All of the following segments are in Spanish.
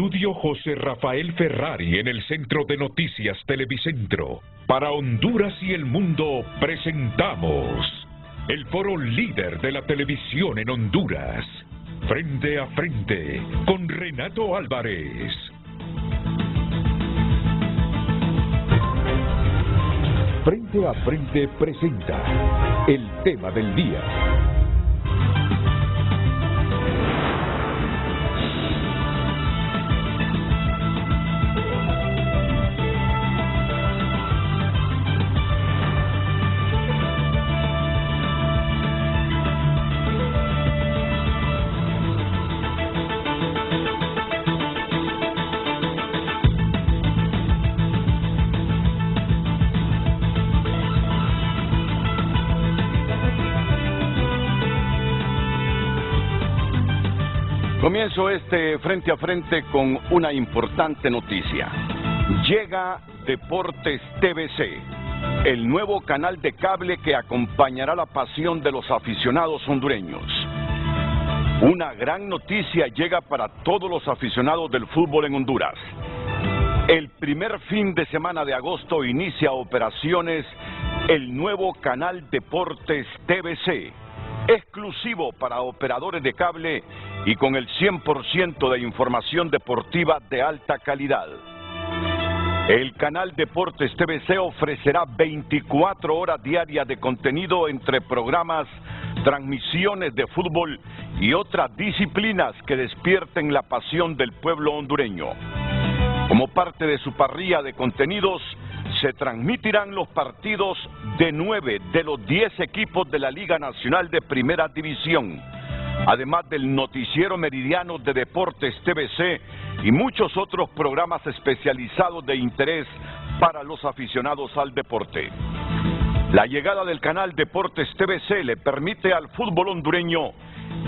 estudio José Rafael Ferrari en el Centro de Noticias Televicentro. Para Honduras y el mundo presentamos el foro líder de la televisión en Honduras. Frente a frente con Renato Álvarez. Frente a frente presenta el tema del día. Comienzo este frente a frente con una importante noticia. Llega Deportes TVC, el nuevo canal de cable que acompañará la pasión de los aficionados hondureños. Una gran noticia llega para todos los aficionados del fútbol en Honduras. El primer fin de semana de agosto inicia operaciones el nuevo canal Deportes TVC, exclusivo para operadores de cable y con el 100% de información deportiva de alta calidad. El canal Deportes TVC ofrecerá 24 horas diarias de contenido entre programas, transmisiones de fútbol y otras disciplinas que despierten la pasión del pueblo hondureño. Como parte de su parrilla de contenidos, se transmitirán los partidos de 9 de los 10 equipos de la Liga Nacional de Primera División, además del noticiero meridiano de Deportes TVC y muchos otros programas especializados de interés para los aficionados al deporte. La llegada del canal Deportes TVC le permite al fútbol hondureño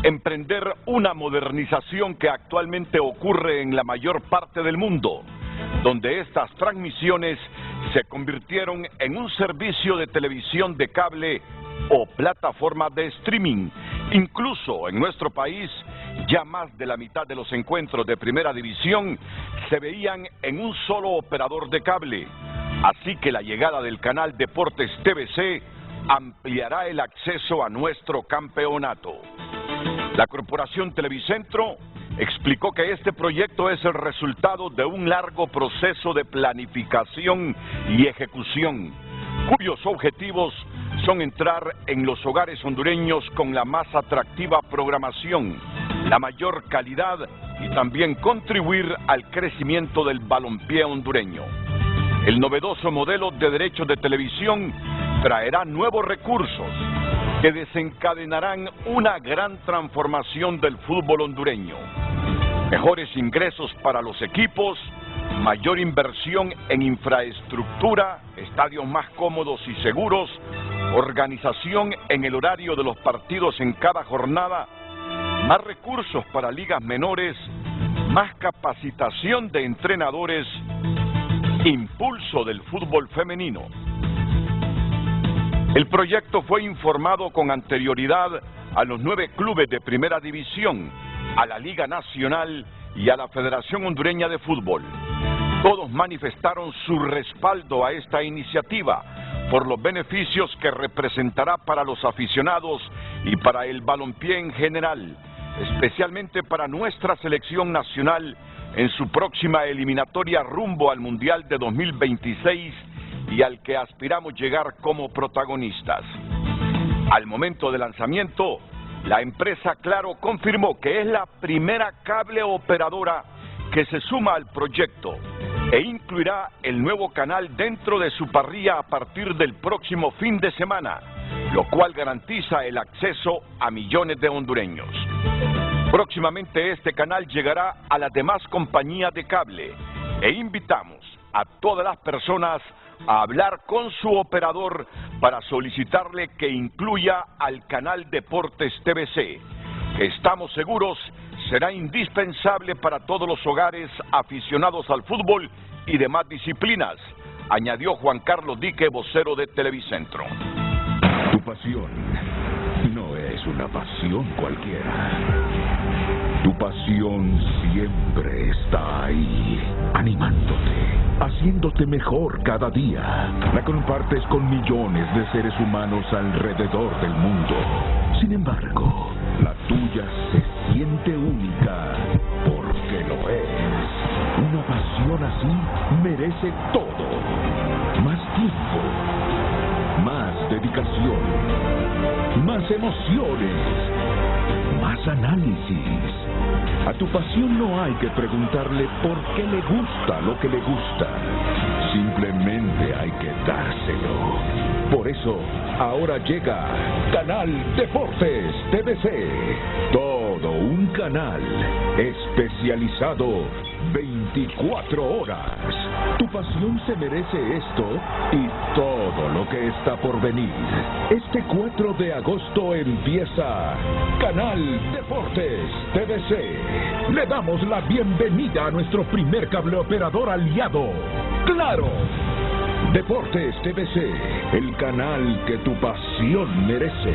emprender una modernización que actualmente ocurre en la mayor parte del mundo, donde estas transmisiones se convirtieron en un servicio de televisión de cable o plataforma de streaming. Incluso en nuestro país, ya más de la mitad de los encuentros de primera división se veían en un solo operador de cable. Así que la llegada del canal Deportes TVC ampliará el acceso a nuestro campeonato. La Corporación Televicentro explicó que este proyecto es el resultado de un largo proceso de planificación y ejecución, cuyos objetivos son entrar en los hogares hondureños con la más atractiva programación, la mayor calidad y también contribuir al crecimiento del balompié hondureño. El novedoso modelo de derechos de televisión traerá nuevos recursos que desencadenarán una gran transformación del fútbol hondureño. Mejores ingresos para los equipos, mayor inversión en infraestructura, estadios más cómodos y seguros, organización en el horario de los partidos en cada jornada, más recursos para ligas menores, más capacitación de entrenadores, impulso del fútbol femenino. El proyecto fue informado con anterioridad a los 9 clubes de primera división, a la Liga Nacional y a la Federación Hondureña de Fútbol. Todos manifestaron su respaldo a esta iniciativa por los beneficios que representará para los aficionados y para el balompié en general, especialmente para nuestra selección nacional en su próxima eliminatoria rumbo al Mundial de 2026 y al que aspiramos llegar como protagonistas. Al momento del lanzamiento, la empresa Claro confirmó que es la primera cable operadora que se suma al proyecto e incluirá el nuevo canal dentro de su parrilla a partir del próximo fin de semana, lo cual garantiza el acceso a millones de hondureños. Próximamente este canal llegará a las demás compañías de cable e invitamos a todas las personas a hablar con su operador para solicitarle que incluya al canal Deportes TVC, que estamos seguros será indispensable para todos los hogares aficionados al fútbol y demás disciplinas, añadió Juan Carlos Dique, vocero de Televicentro. Tu pasión no es una pasión cualquiera. Tu pasión siempre está ahí, animándote, haciéndote mejor cada día. La compartes con millones de seres humanos alrededor del mundo. Sin embargo, la tuya se siente única porque lo es. Una pasión así merece todo. Más tiempo, más dedicación, más emociones, más análisis. A tu pasión no hay que preguntarle por qué le gusta lo que le gusta. Simplemente hay que dárselo. Por eso, ahora llega Canal Deportes TVC. Todo un canal especializado 24 horas. Tu pasión se merece esto y todo lo que está por venir. Este 4 de agosto empieza Canal Deportes TVC. Le damos la bienvenida a nuestro primer cable operador aliado, ¡Claro! Deportes TVC, el canal que tu pasión merece.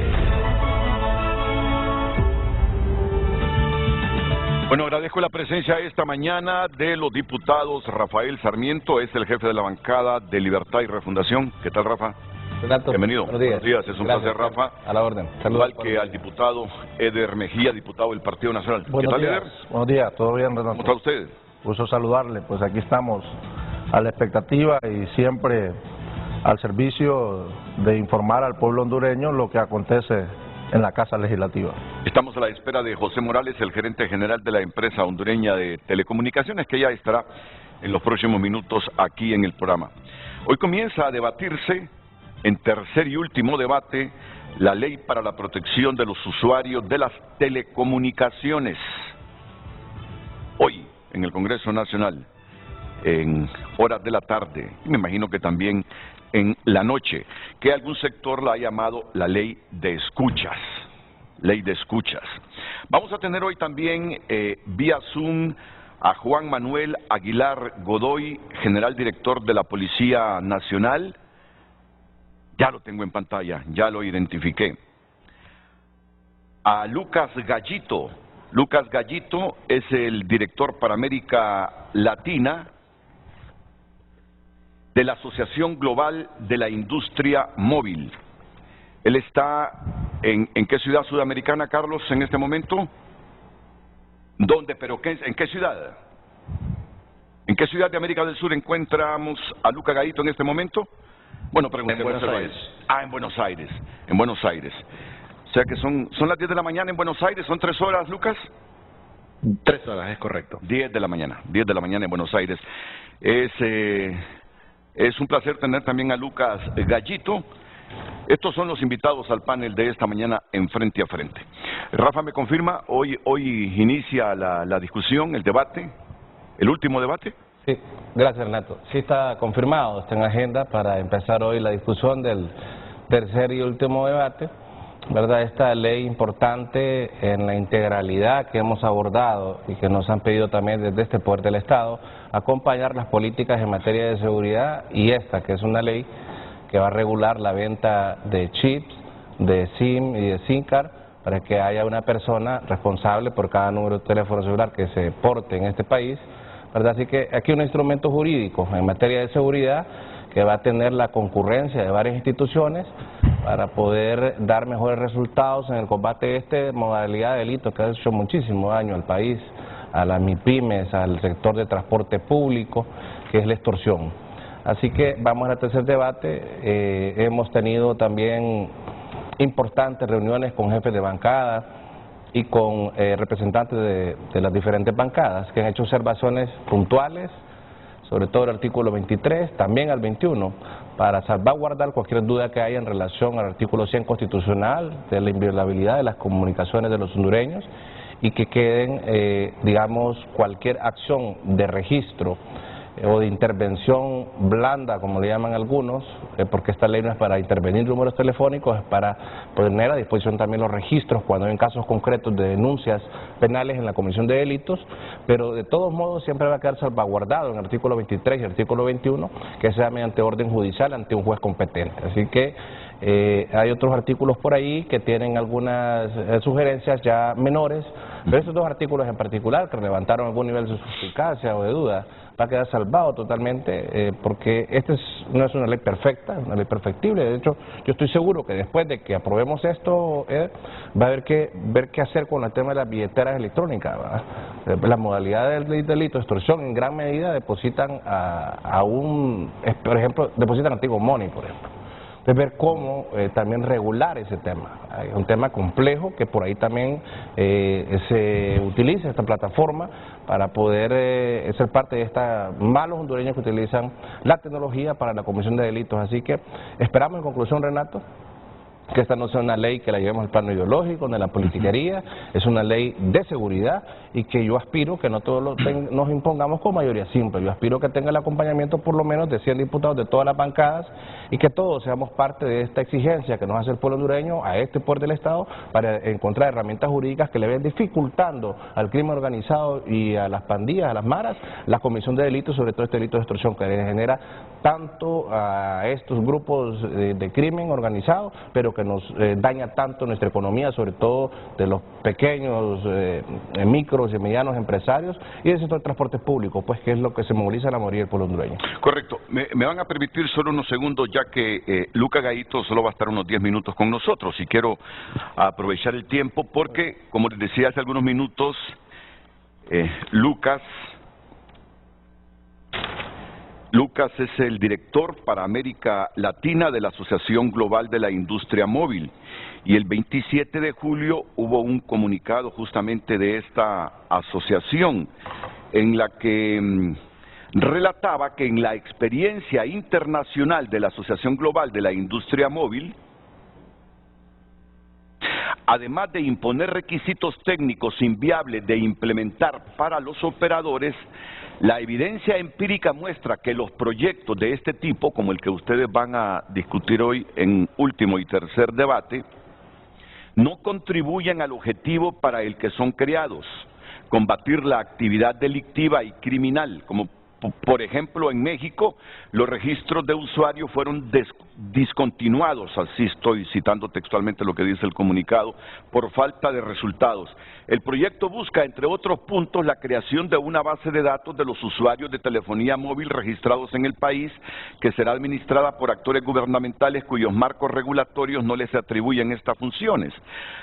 Bueno, agradezco la presencia esta mañana de los diputados. Rafael Sarmiento es el jefe de la bancada de Libertad y Refundación. ¿Qué tal, Rafa? Renato, bienvenido. Buenos días. Es un placer, Rafa. A la orden. Igual que al diputado Eder Mejía, diputado del Partido Nacional. Buenos ¿Qué tal, días. Eder? Buenos días, todo bien, Renato. ¿Cómo está usted? Gusto saludarle, pues aquí estamos a la expectativa y siempre al servicio de informar al pueblo hondureño lo que acontece en la Casa Legislativa. Estamos a la espera de José Morales, el gerente general de la empresa hondureña de telecomunicaciones, que ya estará en los próximos minutos aquí en el programa. Hoy comienza a debatirse, en tercer y último debate, la ley para la protección de los usuarios de las telecomunicaciones. Hoy, en el Congreso Nacional, en horas de la tarde, y me imagino que también en la noche, que algún sector la ha llamado la ley de escuchas. Ley de escuchas. Vamos a tener hoy también vía Zoom a Juan Manuel Aguilar Godoy, general director de la Policía Nacional. Ya lo tengo en pantalla, ya lo identifiqué. A Lucas Gallito. Lucas Gallito es el director para América Latina de la Asociación Global de la Industria Móvil. Él está en qué ciudad sudamericana, Carlos, en este momento. ¿Dónde? ¿Pero qué, en qué ciudad? ¿En qué ciudad de América del Sur encontramos a Lucas Gallito en este momento? Bueno, pregúnteme. En Buenos Aires. Ah, en Buenos Aires. En Buenos Aires. O sea que son las 10 de la mañana en Buenos Aires. ¿Son 3 horas, Lucas? 3 horas, es correcto. 10 de la mañana. 10 de la mañana en Buenos Aires. Es un placer tener también a Lucas Gallito. Estos son los invitados al panel de esta mañana en Frente a Frente. Rafa, ¿me confirma? Hoy inicia la discusión, el debate, el último debate. Sí, gracias, Renato. Sí está confirmado, está en agenda para empezar hoy la discusión del tercer y último debate, ¿verdad? Esta ley importante en la integralidad que hemos abordado y que nos han pedido también desde este Poder del Estado, acompañar las políticas en materia de seguridad, y esta, que es una ley que va a regular la venta de chips, de SIM y de SIM card, para que haya una persona responsable por cada número de teléfono celular que se porte en este país, ¿verdad? Así que aquí un instrumento jurídico en materia de seguridad que va a tener la concurrencia de varias instituciones para poder dar mejores resultados en el combate de esta modalidad de delito que ha hecho muchísimo daño al país, a las MIPYMES, al sector de transporte público, que es la extorsión. Así que vamos al tercer debate. Hemos tenido también importantes reuniones con jefes de bancada y con representantes de las diferentes bancadas que han hecho observaciones puntuales, sobre todo el artículo 23, también al 21, para salvaguardar cualquier duda que haya en relación al artículo 100 constitucional de la inviolabilidad de las comunicaciones de los hondureños, y que queden, digamos, cualquier acción de registro o de intervención blanda, como le llaman algunos, porque esta ley no es para intervenir números telefónicos, es para poner a disposición también los registros cuando hay casos concretos de denuncias penales en la comisión de delitos, pero de todos modos siempre va a quedar salvaguardado en el artículo 23 y el artículo 21, que sea mediante orden judicial ante un juez competente. Así que Hay otros artículos por ahí que tienen algunas sugerencias ya menores, pero estos dos artículos en particular que levantaron algún nivel de suspicacia o de duda, va a quedar salvado totalmente, porque no es una ley perfecta, una ley perfectible. De hecho, yo estoy seguro que después de que aprobemos esto, va a haber que ver qué hacer con el tema de las billeteras electrónicas, ¿verdad? La modalidad del delito de extorsión en gran medida depositan por ejemplo, depositan antiguo money, por ejemplo. Es ver cómo también regular ese tema. Hay un tema complejo que por ahí también se utiliza esta plataforma para poder ser parte de estos malos hondureños que utilizan la tecnología para la comisión de delitos. Así que esperamos en conclusión, Renato, que esta no sea una ley que la llevemos al plano ideológico, de la politiquería, es una ley de seguridad y que yo aspiro que no todos nos impongamos con mayoría simple, yo aspiro que tenga el acompañamiento por lo menos de 100 diputados de todas las bancadas y que todos seamos parte de esta exigencia que nos hace el pueblo hondureño a este poder del Estado para encontrar herramientas jurídicas que le ven dificultando al crimen organizado y a las pandillas, a las maras, la comisión de delitos, sobre todo este delito de extorsión que genera tanto a estos grupos de crimen organizado, pero que nos daña tanto nuestra economía, sobre todo de los pequeños, micros y medianos empresarios y del sector de transporte público, pues que es lo que se moviliza la mayoría del pueblo hondureño. Correcto. Me van a permitir solo unos segundos, ya que Luca Gallito solo va a estar unos 10 minutos con nosotros y quiero aprovechar el tiempo porque, como les decía hace algunos minutos, Lucas es el director para América Latina de la Asociación Global de la Industria Móvil y el 27 de julio hubo un comunicado justamente de esta asociación en la que relataba que en la experiencia internacional de la Asociación Global de la Industria Móvil, además de imponer requisitos técnicos inviables de implementar para los operadores, la evidencia empírica muestra que los proyectos de este tipo, como el que ustedes van a discutir hoy en último y tercer debate, no contribuyen al objetivo para el que son creados, combatir la actividad delictiva y criminal, como por ejemplo en México los registros de usuarios fueron discontinuados, así estoy citando textualmente lo que dice el comunicado, por falta de resultados. El proyecto busca, entre otros puntos, la creación de una base de datos de los usuarios de telefonía móvil registrados en el país, que será administrada por actores gubernamentales cuyos marcos regulatorios no les atribuyen estas funciones.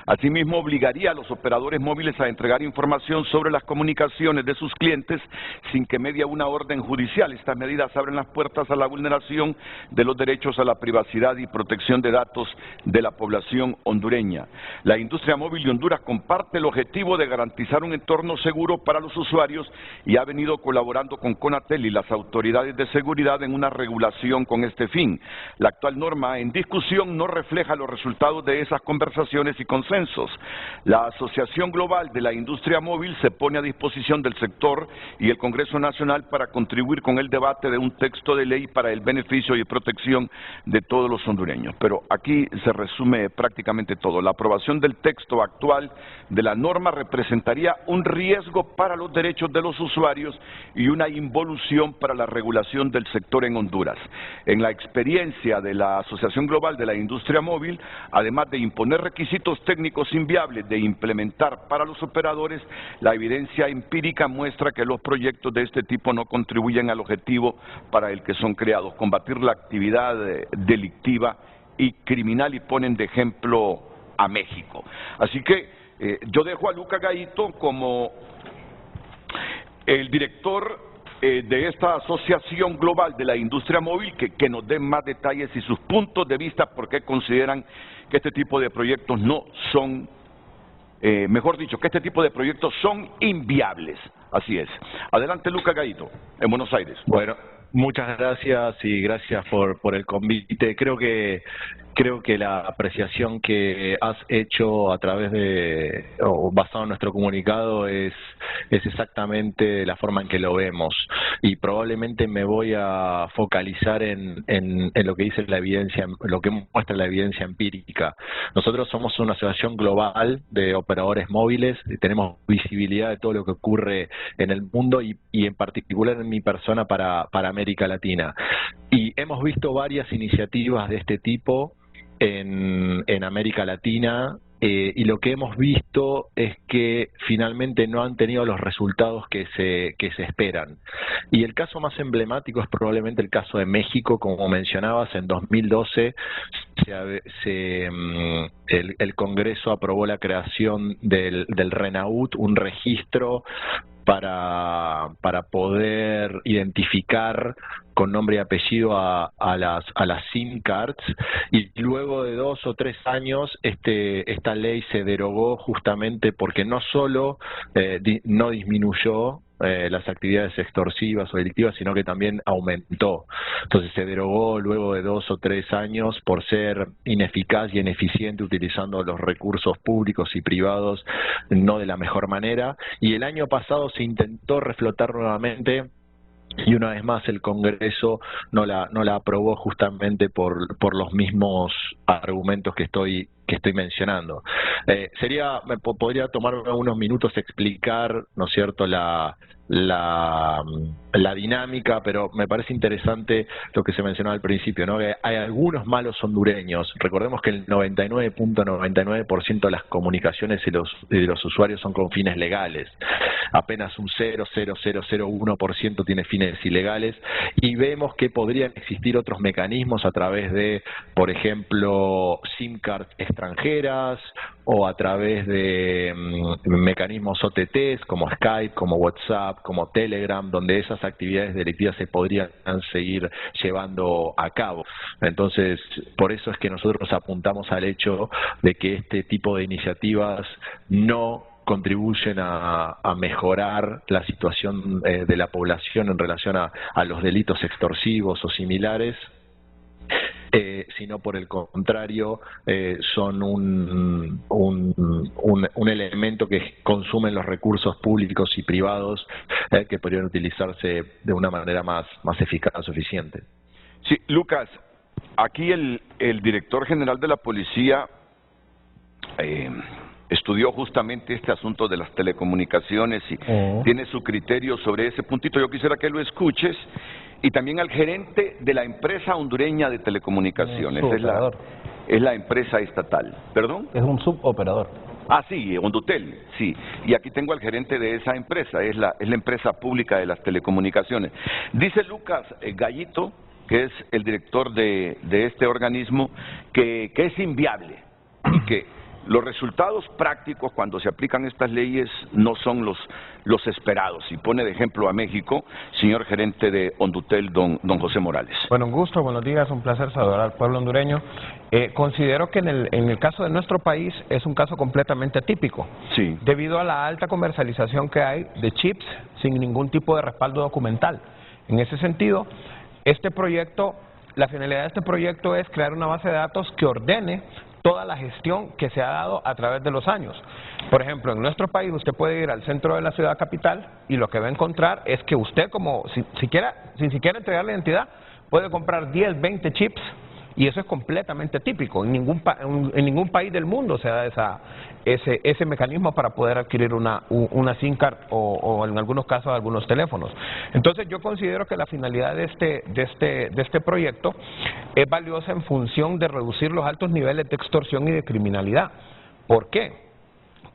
Asimismo, obligaría a los operadores móviles a entregar información sobre las comunicaciones de sus clientes sin que medie una orden judicial. Estas medidas abren las puertas a la vulneración de los derechos a la privacidad y protección de datos de la población hondureña. La industria móvil de Honduras comparte el objetivo de garantizar un entorno seguro para los usuarios y ha venido colaborando con Conatel y las autoridades de seguridad en una regulación con este fin. La actual norma en discusión no refleja los resultados de esas conversaciones y consensos. La Asociación Global de la Industria Móvil se pone a disposición del sector y el Congreso Nacional para contribuir con el debate de un texto de ley para el beneficio y protección de todos los hondureños. Pero aquí se resume prácticamente todo. La aprobación del texto actual de la norma representaría un riesgo para los derechos de los usuarios y una involución para la regulación del sector en Honduras. En la experiencia de la Asociación Global de la Industria Móvil, además de imponer requisitos técnicos inviables de implementar para los operadores, la evidencia empírica muestra que los proyectos de este tipo no contribuyen al objetivo para el que son creados, combatir la actividad delictiva y criminal, y ponen de ejemplo a México. Así que yo dejo a Luca Gallito como el director de esta Asociación Global de la Industria Móvil que nos dé más detalles y sus puntos de vista por qué consideran que este tipo de proyectos no son, mejor dicho, que este tipo de proyectos son inviables. Así es. Adelante, Luca Gallito, en Buenos Aires. Bueno, muchas gracias y gracias por el convite. Creo que la apreciación que has hecho a través de, o basado en nuestro comunicado, es exactamente la forma en que lo vemos. Y probablemente me voy a focalizar en lo que dice la evidencia, lo que muestra la evidencia empírica. Nosotros somos una asociación global de operadores móviles, y tenemos visibilidad de todo lo que ocurre en el mundo y en particular en mi persona para América Latina. Y hemos visto varias iniciativas de este tipo en América Latina. Y lo que hemos visto es que finalmente no han tenido los resultados que se esperan. Y el caso más emblemático es probablemente el caso de México. Como mencionabas, en 2012 el Congreso aprobó la creación del RENAUT, un registro para poder identificar con nombre y apellido a las SIM cards, y luego de 2 o 3 años esta ley se derogó justamente porque no solo no disminuyó las actividades extorsivas o delictivas, sino que también aumentó. Entonces se derogó luego de 2 o 3 años por ser ineficaz y ineficiente utilizando los recursos públicos y privados no de la mejor manera, y el año pasado se intentó reflotar nuevamente. Y una vez más el Congreso no la aprobó justamente por los mismos argumentos que estoy mencionando. Podría tomar unos minutos explicar, ¿no es cierto?, la dinámica, pero me parece interesante lo que se mencionó al principio, ¿no? Que hay algunos malos hondureños. Recordemos que el 99.99% de las comunicaciones de los usuarios son con fines legales. Apenas un 0,0001% tiene fines ilegales, y vemos que podrían existir otros mecanismos a través de, por ejemplo, SIM cards extranjeras, o a través de mecanismos OTTs como Skype, como WhatsApp, como Telegram, donde esas actividades delictivas se podrían seguir llevando a cabo. Entonces, por eso es que nosotros apuntamos al hecho de que este tipo de iniciativas no contribuyen a mejorar la situación de la población en relación a los delitos extorsivos o similares, sino por el contrario son un elemento que consumen los recursos públicos y privados que podrían utilizarse de una manera más eficaz o eficiente. Sí, Lucas, aquí el director general de la policía estudió justamente este asunto de las telecomunicaciones y tiene su criterio sobre ese puntito. Yo quisiera que lo escuches. Y también al gerente de la empresa hondureña de telecomunicaciones. Es la empresa estatal. ¿Perdón? Es un suboperador. Ah, sí, Hondutel, sí. Y aquí tengo al gerente de esa empresa, es la empresa pública de las telecomunicaciones. Dice Lucas Gallito, que es el director de este organismo, que es inviable y que los resultados prácticos cuando se aplican estas leyes no son los esperados. Y pone de ejemplo a México, señor gerente de Hondutel, don José Morales. Bueno, un gusto, buenos días, un placer saludar al pueblo hondureño. Considero que en el caso de nuestro país es un caso completamente atípico, sí, debido a la alta comercialización que hay de chips sin ningún tipo de respaldo documental. En ese sentido, la finalidad de este proyecto es crear una base de datos que ordene toda la gestión que se ha dado a través de los años. Por ejemplo, en nuestro país usted puede ir al centro de la ciudad capital y lo que va a encontrar es que usted, sin siquiera entregar la identidad, puede comprar 10, 20 chips, y eso es completamente típico. En ningún país del mundo se da ese mecanismo para poder adquirir una SIM card o en algunos casos algunos teléfonos. Entonces yo considero que la finalidad de este proyecto es valiosa en función de reducir los altos niveles de extorsión y de criminalidad. ¿Por qué?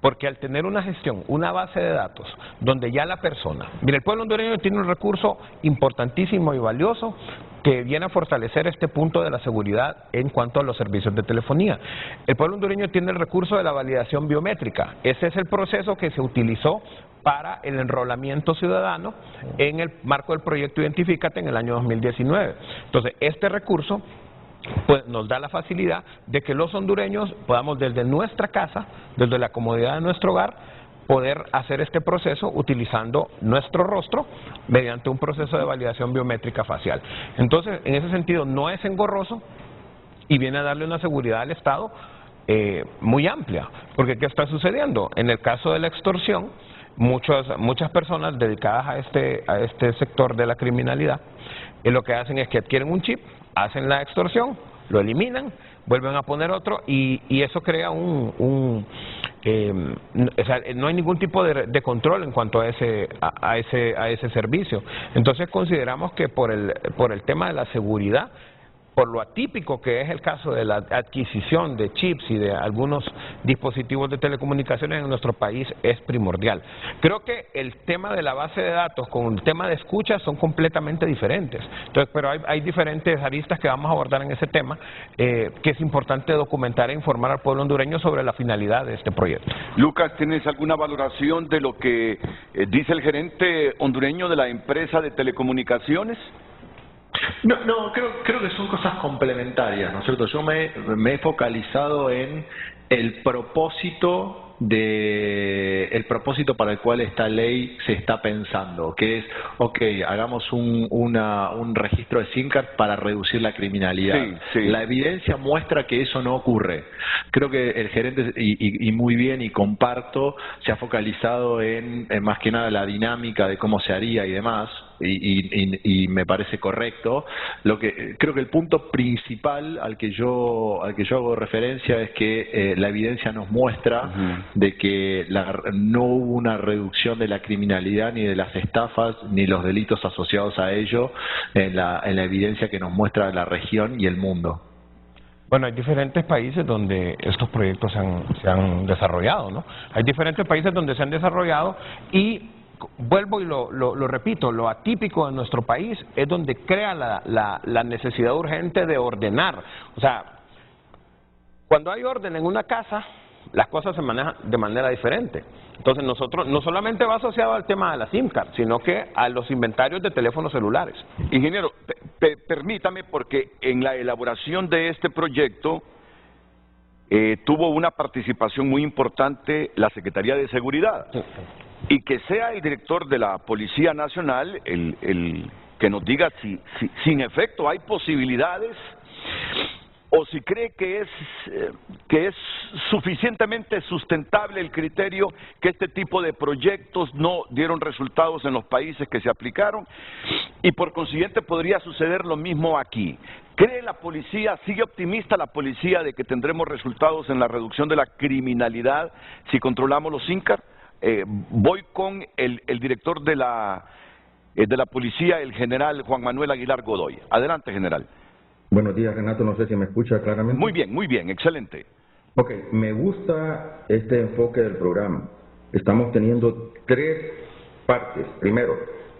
Porque al tener una gestión, una base de datos, donde ya la persona... Mire, el pueblo hondureño tiene un recurso importantísimo y valioso que viene a fortalecer este punto de la seguridad en cuanto a los servicios de telefonía. El pueblo hondureño tiene el recurso de la validación biométrica. Ese es el proceso que se utilizó para el enrolamiento ciudadano en el marco del proyecto Identifícate en el año 2019. Entonces, este recurso pues nos da la facilidad de que los hondureños podamos desde nuestra casa, desde la comodidad de nuestro hogar, poder hacer este proceso utilizando nuestro rostro mediante un proceso de validación biométrica facial. Entonces, en ese sentido, no es engorroso y viene a darle una seguridad al Estado muy amplia. Porque ¿qué está sucediendo? En el caso de la extorsión, muchas personas dedicadas a este sector de la criminalidad, lo que hacen es que adquieren un chip, hacen la extorsión, lo eliminan, vuelven a poner otro y eso crea o sea, no hay ningún tipo de control en cuanto a ese servicio. Entonces consideramos que por el tema de la seguridad por lo atípico que es el caso de la adquisición de chips y de algunos dispositivos de telecomunicaciones en nuestro país, es primordial. Creo que el tema de la base de datos con el tema de escucha son completamente diferentes. Entonces, pero hay diferentes aristas que vamos a abordar en ese tema, que es importante documentar e informar al pueblo hondureño sobre la finalidad de este proyecto. Lucas, ¿tienes alguna valoración de lo que dice el gerente hondureño de la empresa de telecomunicaciones? No, creo que son cosas complementarias, ¿no es cierto? Yo me he focalizado en el propósito para el cual esta ley se está pensando, que es, hagamos un registro de SIM card para reducir la criminalidad. Sí. La evidencia muestra que eso no ocurre. Creo que el gerente, y muy bien, y comparto, se ha focalizado en más que nada la dinámica de cómo se haría y demás, y me parece correcto. Creo que el punto principal al que yo hago referencia es que la evidencia nos muestra de que no hubo una reducción de la criminalidad, ni de las estafas, ni los delitos asociados a ello en la evidencia que nos muestra la región y el mundo. Bueno, hay diferentes países donde estos proyectos se han desarrollado, ¿no? Hay diferentes países donde se han desarrollado y vuelvo y lo repito, lo atípico de nuestro país es donde crea la necesidad urgente de ordenar. O sea, cuando hay orden en una casa, las cosas se manejan de manera diferente. Entonces nosotros, no solamente va asociado al tema de la SIM card, sino que a los inventarios de teléfonos celulares. Ingeniero, permítame, porque en la elaboración de este proyecto tuvo una participación muy importante la Secretaría de Seguridad. Sí. Y que sea el director de la Policía Nacional el que nos diga si en efecto hay posibilidades, o si cree que es suficientemente sustentable el criterio que este tipo de proyectos no dieron resultados en los países que se aplicaron, y por consiguiente podría suceder lo mismo aquí. ¿Cree la policía, sigue optimista la policía de que tendremos resultados en la reducción de la criminalidad si controlamos los SIM card? Voy con el director de la policía, el general Juan Manuel Aguilar Godoy. Adelante, general. Buenos días, Renato, no sé si me escucha claramente. Muy bien, excelente. Ok, me gusta este enfoque del programa. Estamos teniendo tres partes. Primero,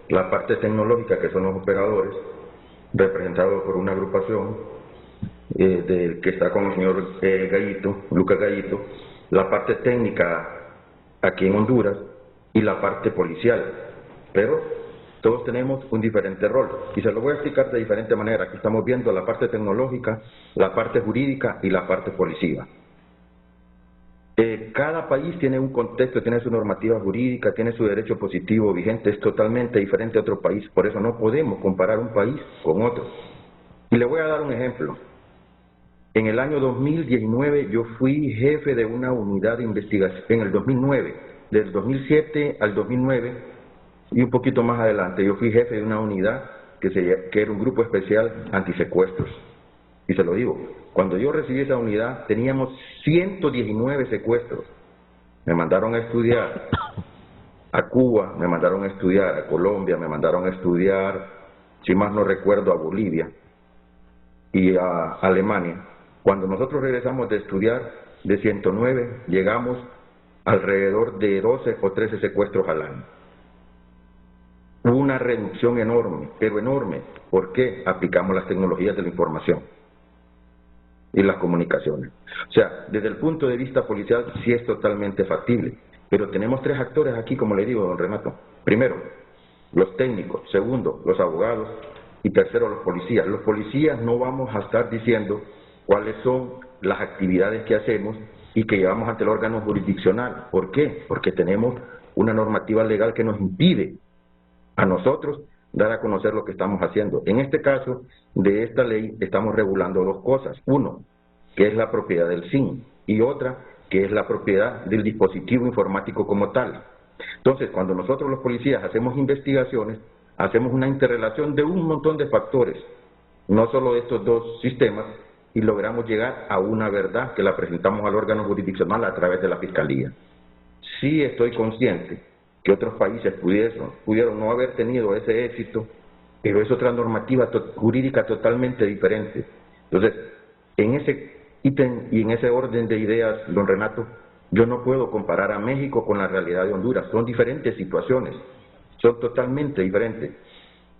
la parte tecnológica, que son los operadores, representados por una agrupación que está con el señor Gallito, Lucas Gallito. La parte técnica aquí en Honduras y la parte policial. Pero todos tenemos un diferente rol y se lo voy a explicar de diferente manera. Aquí estamos viendo la parte tecnológica, la parte jurídica y la parte policía. Cada país tiene un contexto, tiene su normativa jurídica, tiene su derecho positivo vigente, es totalmente diferente a otro país, por eso no podemos comparar un país con otro. Y le voy a dar un ejemplo. En el año 2019 yo fui jefe de una unidad de investigación, en el 2009, del 2007 al 2009, y un poquito más adelante, yo fui jefe de una unidad que era un grupo especial antisecuestros. Y se lo digo, cuando yo recibí esa unidad teníamos 119 secuestros. Me mandaron a estudiar a Cuba, me mandaron a estudiar a Colombia, me mandaron a estudiar, si más no recuerdo, a Bolivia y a Alemania. Cuando nosotros regresamos de estudiar, de 109, llegamos alrededor de 12 o 13 secuestros al año. Una reducción enorme, pero enorme. ¿Por qué? Aplicamos las tecnologías de la información y las comunicaciones. O sea, desde el punto de vista policial sí es totalmente factible, pero tenemos tres actores aquí, como le digo, don Renato. Primero, los técnicos. Segundo, los abogados. Y tercero, los policías. Los policías no vamos a estar diciendo cuáles son las actividades que hacemos y que llevamos ante el órgano jurisdiccional. ¿Por qué? Porque tenemos una normativa legal que nos impide a nosotros dar a conocer lo que estamos haciendo. En este caso, de esta ley, estamos regulando dos cosas. Uno, que es la propiedad del SIM, y otra, que es la propiedad del dispositivo informático como tal. Entonces, cuando nosotros los policías hacemos investigaciones, hacemos una interrelación de un montón de factores, no solo de estos dos sistemas, y logramos llegar a una verdad que la presentamos al órgano jurisdiccional a través de la Fiscalía. Sí estoy consciente que otros países pudieron no haber tenido ese éxito, pero es otra normativa jurídica totalmente diferente. Entonces, en ese ítem y en ese orden de ideas, don Renato, yo no puedo comparar a México con la realidad de Honduras. Son diferentes situaciones, son totalmente diferentes.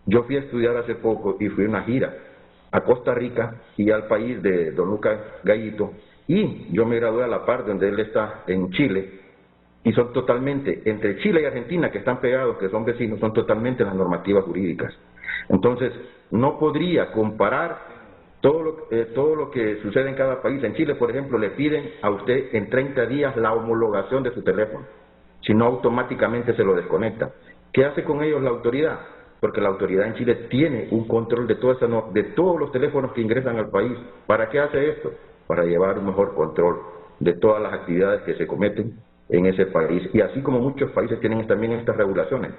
Yo fui a estudiar hace poco y fui a una gira a Costa Rica y al país de don Lucas Gallito, y yo me gradué a la par donde él está en Chile, y son totalmente, entre Chile y Argentina, que están pegados, que son vecinos, son totalmente las normativas jurídicas. Entonces, no podría comparar todo lo que sucede en cada país. En Chile, por ejemplo, le piden a usted en 30 días la homologación de su teléfono, si no automáticamente se lo desconecta. ¿Qué hace con ellos la autoridad? Porque la autoridad en Chile tiene un control de todos los teléfonos que ingresan al país. ¿Para qué hace esto? Para llevar un mejor control de todas las actividades que se cometen en ese país. Y así como muchos países tienen también estas regulaciones.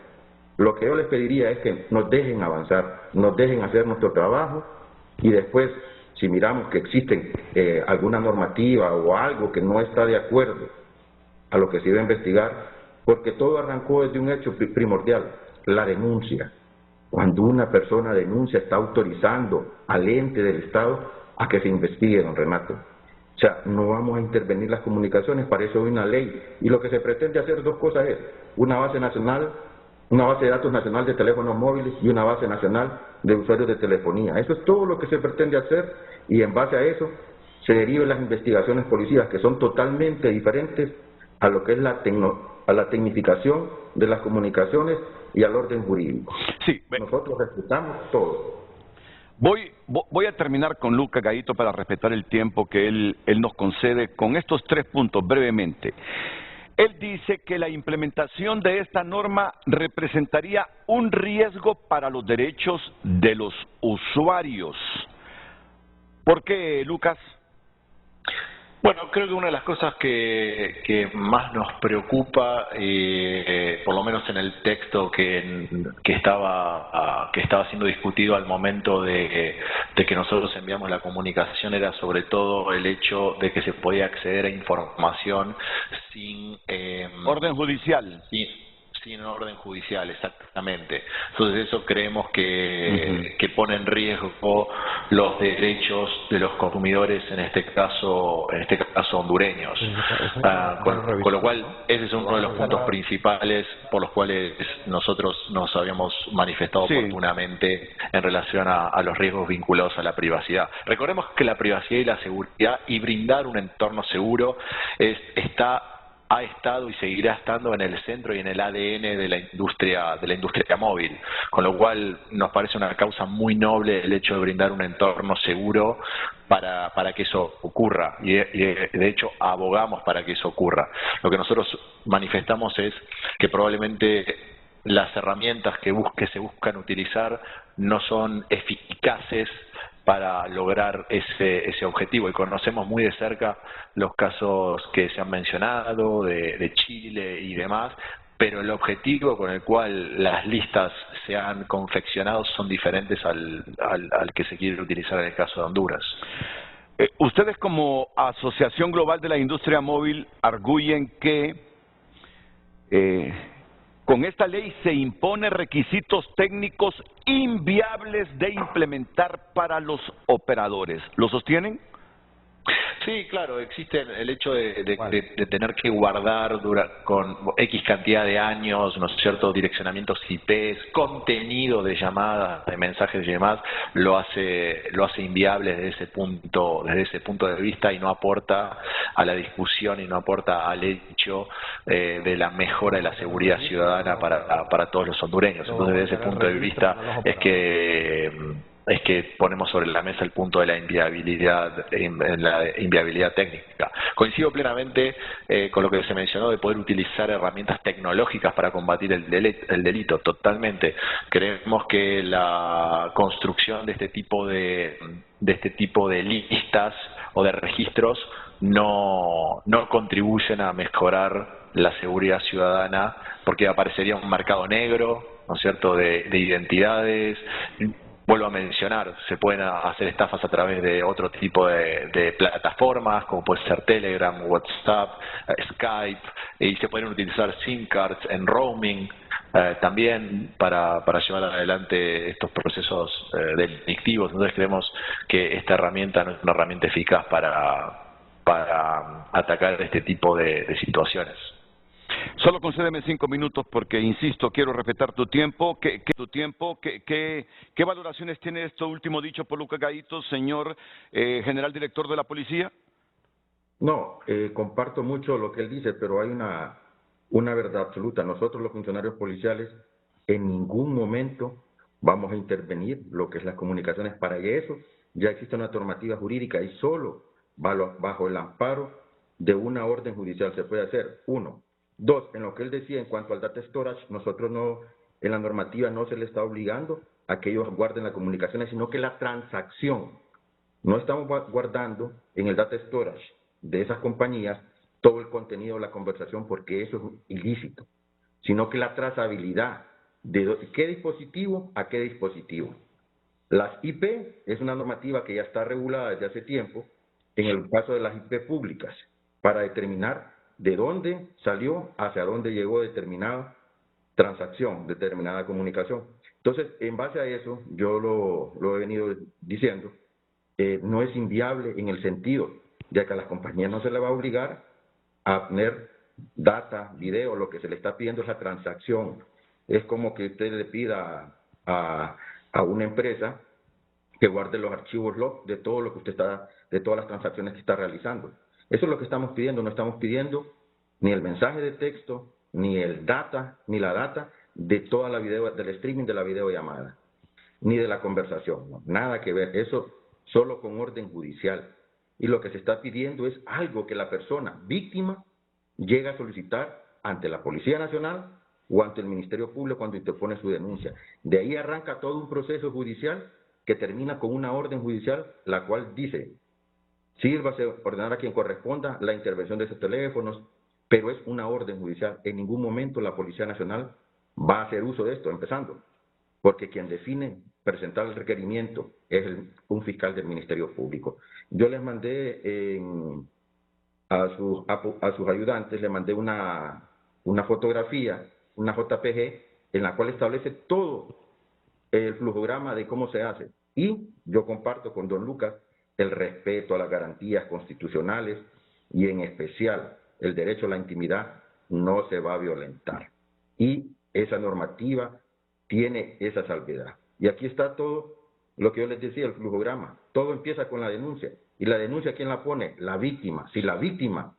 Lo que yo les pediría es que nos dejen avanzar, nos dejen hacer nuestro trabajo, y después, si miramos que existen alguna normativa o algo que no está de acuerdo a lo que se iba a investigar, porque todo arrancó desde un hecho primordial, la denuncia. Cuando una persona denuncia, está autorizando al ente del Estado a que se investigue, don Renato. O sea, no vamos a intervenir las comunicaciones, para eso hay una ley. Y lo que se pretende hacer dos cosas es, una base de datos nacional de teléfonos móviles y una base nacional de usuarios de telefonía. Eso es todo lo que se pretende hacer, y en base a eso se derivan las investigaciones policíacas, que son totalmente diferentes a lo que es a la tecnificación de las comunicaciones y al orden jurídico. Sí, nosotros respetamos todo. Voy a terminar con Lucas Gallito para respetar el tiempo que él nos concede con estos 3 puntos brevemente. Él dice que la implementación de esta norma representaría un riesgo para los derechos de los usuarios. ¿Por qué, Lucas? Bueno, creo que una de las cosas que más nos preocupa, por lo menos en el texto que estaba siendo discutido al momento de que nosotros enviamos la comunicación, era sobre todo el hecho de que se podía acceder a información sin orden judicial. Sin orden judicial, exactamente. Entonces eso creemos que pone en riesgo los derechos de los consumidores, en este caso hondureños. Con lo cual, ese es uno de los puntos principales por los cuales nosotros nos habíamos manifestado oportunamente en relación a los riesgos vinculados a la privacidad. Recordemos que la privacidad y la seguridad y brindar un entorno seguro ha estado y seguirá estando en el centro y en el ADN de la industria móvil, con lo cual nos parece una causa muy noble el hecho de brindar un entorno seguro para que eso ocurra, y de hecho abogamos para que eso ocurra. Lo que nosotros manifestamos es que probablemente las herramientas que se buscan utilizar no son eficaces para lograr ese objetivo, y conocemos muy de cerca los casos que se han mencionado de Chile y demás, pero el objetivo con el cual las listas se han confeccionado son diferentes al que se quiere utilizar en el caso de Honduras. Ustedes, como Asociación Global de la Industria Móvil, arguyen que con esta ley se imponen requisitos técnicos inviables de implementar para los operadores. ¿Lo sostienen? Sí, claro, existe el hecho de tener que guardar con X cantidad de años, ¿no es cierto?, direccionamientos IPs, contenido de llamadas, de mensajes y demás, lo hace inviable desde ese punto de vista, y no aporta a la discusión y no aporta al hecho de la mejora de la seguridad ciudadana para todos los hondureños. Entonces, desde ese punto de vista es que ponemos sobre la mesa el punto de la inviabilidad técnica. Coincido plenamente con lo que se mencionó de poder utilizar herramientas tecnológicas para combatir el delito, totalmente. Creemos que la construcción de este tipo de listas o de registros no contribuyen a mejorar la seguridad ciudadana, porque aparecería un mercado negro, ¿no es cierto?, de identidades. Vuelvo a mencionar, se pueden hacer estafas a través de otro tipo de plataformas, como puede ser Telegram, WhatsApp, Skype, y se pueden utilizar SIM cards en roaming también para llevar adelante estos procesos delictivos. Entonces creemos que esta herramienta no es una herramienta eficaz para atacar este tipo de situaciones. Solo concédeme 5 minutos porque, insisto, quiero respetar tu tiempo. ¿Qué valoraciones tiene esto último dicho por Lucas Gaito, señor general director de la policía? No, comparto mucho lo que él dice, pero hay una verdad absoluta. Nosotros los funcionarios policiales en ningún momento vamos a intervenir lo que es las comunicaciones. Para eso ya existe una normativa jurídica y solo bajo el amparo de una orden judicial se puede hacer. 1. 2, en lo que él decía en cuanto al data storage, nosotros no, en la normativa no se le está obligando a que ellos guarden las comunicaciones, sino que la transacción, no estamos guardando en el data storage de esas compañías todo el contenido de la conversación porque eso es ilícito, sino que la trazabilidad de qué dispositivo a qué dispositivo. Las IP es una normativa que ya está regulada desde hace tiempo en el caso de las IP públicas para determinar de dónde salió, hacia dónde llegó determinada transacción, determinada comunicación. Entonces, en base a eso, yo lo he venido diciendo, no es inviable en el sentido de que a las compañías no se les va a obligar a poner data, video, lo que se le está pidiendo es la transacción. Es como que usted le pida a una empresa que guarde los archivos log de todo lo que usted está, de todas las transacciones que está realizando. Eso es lo que estamos pidiendo, no estamos pidiendo ni el mensaje de texto, ni el data, ni la data de toda la video, del streaming de la videollamada, ni de la conversación, no, nada que ver, eso solo con orden judicial. Y lo que se está pidiendo es algo que la persona víctima llega a solicitar ante la Policía Nacional o ante el Ministerio Público cuando interpone su denuncia. De ahí arranca todo un proceso judicial que termina con una orden judicial, la cual dice: sírvase ordenar a quien corresponda la intervención de esos teléfonos, pero es una orden judicial. En ningún momento la Policía Nacional va a hacer uso de esto, empezando, porque quien define presentar el requerimiento es un fiscal del Ministerio Público. Yo les mandé a sus ayudantes, les mandé una fotografía, una JPG, en la cual establece todo el flujograma de cómo se hace. Y yo comparto con don Lucas el respeto a las garantías constitucionales y en especial el derecho a la intimidad no se va a violentar. Y esa normativa tiene esa salvedad. Y aquí está todo lo que yo les decía, el flujograma. Todo empieza con la denuncia. ¿Y la denuncia quién la pone? La víctima. Si la víctima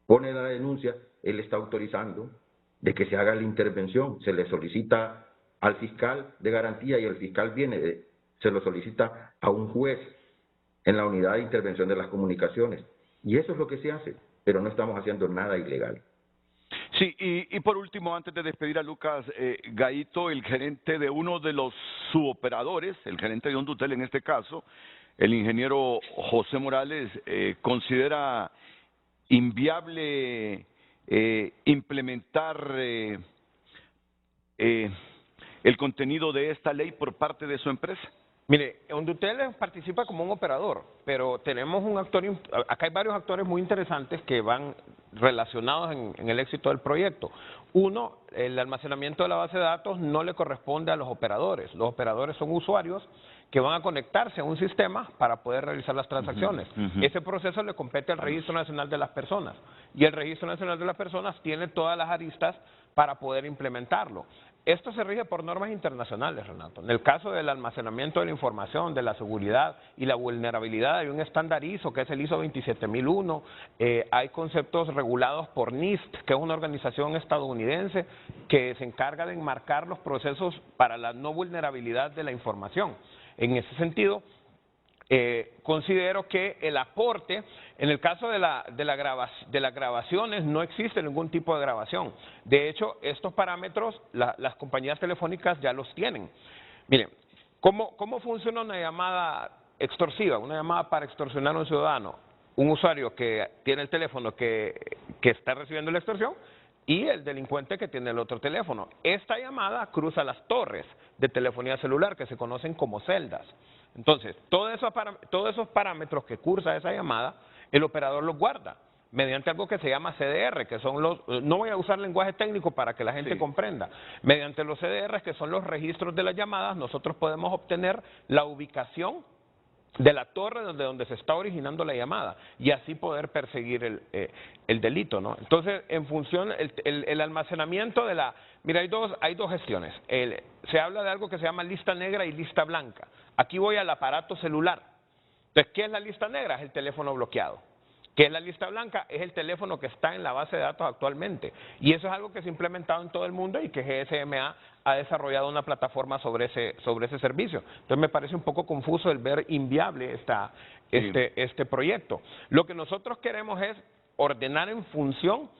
pone la denuncia, él está autorizando de que se haga la intervención. Se le solicita al fiscal de garantía y el fiscal se lo solicita a un juez en la unidad de intervención de las comunicaciones. Y eso es lo que se hace, pero no estamos haciendo nada ilegal. Sí, y por último, antes de despedir a Lucas Gaito, el gerente de uno de los suboperadores, el gerente de Hondutel en este caso, el ingeniero José Morales, considera inviable implementar el contenido de esta ley por parte de su empresa. Mire, Hondutel participa como un operador, pero tenemos un actor, acá hay varios actores muy interesantes que van relacionados en el éxito del proyecto. Uno, el almacenamiento de la base de datos no le corresponde a los operadores. Los operadores son usuarios que van a conectarse a un sistema para poder realizar las transacciones. Ese proceso le compete al Registro Nacional de las Personas y el Registro Nacional de las Personas tiene todas las aristas para poder implementarlo. Esto se rige por normas internacionales, Renato. En el caso del almacenamiento de la información, de la seguridad y la vulnerabilidad, hay un estándar ISO, que es el ISO 27001. Hay conceptos regulados por NIST, que es una organización estadounidense que se encarga de enmarcar los procesos para la no vulnerabilidad de la información. En ese sentido, considero que el aporte, en el caso de las grabaciones, no existe ningún tipo de grabación. De hecho, estos parámetros las compañías telefónicas ya los tienen. Miren, ¿cómo funciona una llamada extorsiva, una llamada para extorsionar a un ciudadano? Un usuario que tiene el teléfono que está recibiendo la extorsión y el delincuente que tiene el otro teléfono. Esta llamada cruza las torres de telefonía celular que se conocen como celdas. Entonces, todos esos parámetros que cursa esa llamada, el operador los guarda mediante algo que se llama CDR, que son los, no voy a usar lenguaje técnico para que la gente comprenda, mediante los CDR, que son los registros de las llamadas, nosotros podemos obtener la ubicación de la torre donde se está originando la llamada y así poder perseguir el delito, ¿no? Entonces, en función, el almacenamiento de la... Mira, hay dos gestiones. Se habla de algo que se llama lista negra y lista blanca. Aquí voy al aparato celular. Entonces, ¿qué es la lista negra? Es el teléfono bloqueado. ¿Qué es la lista blanca? Es el teléfono que está en la base de datos actualmente. Y eso es algo que se ha implementado en todo el mundo y que GSMA ha desarrollado una plataforma sobre ese servicio. Entonces me parece un poco confuso el ver inviable este proyecto. Lo que nosotros queremos es ordenar en función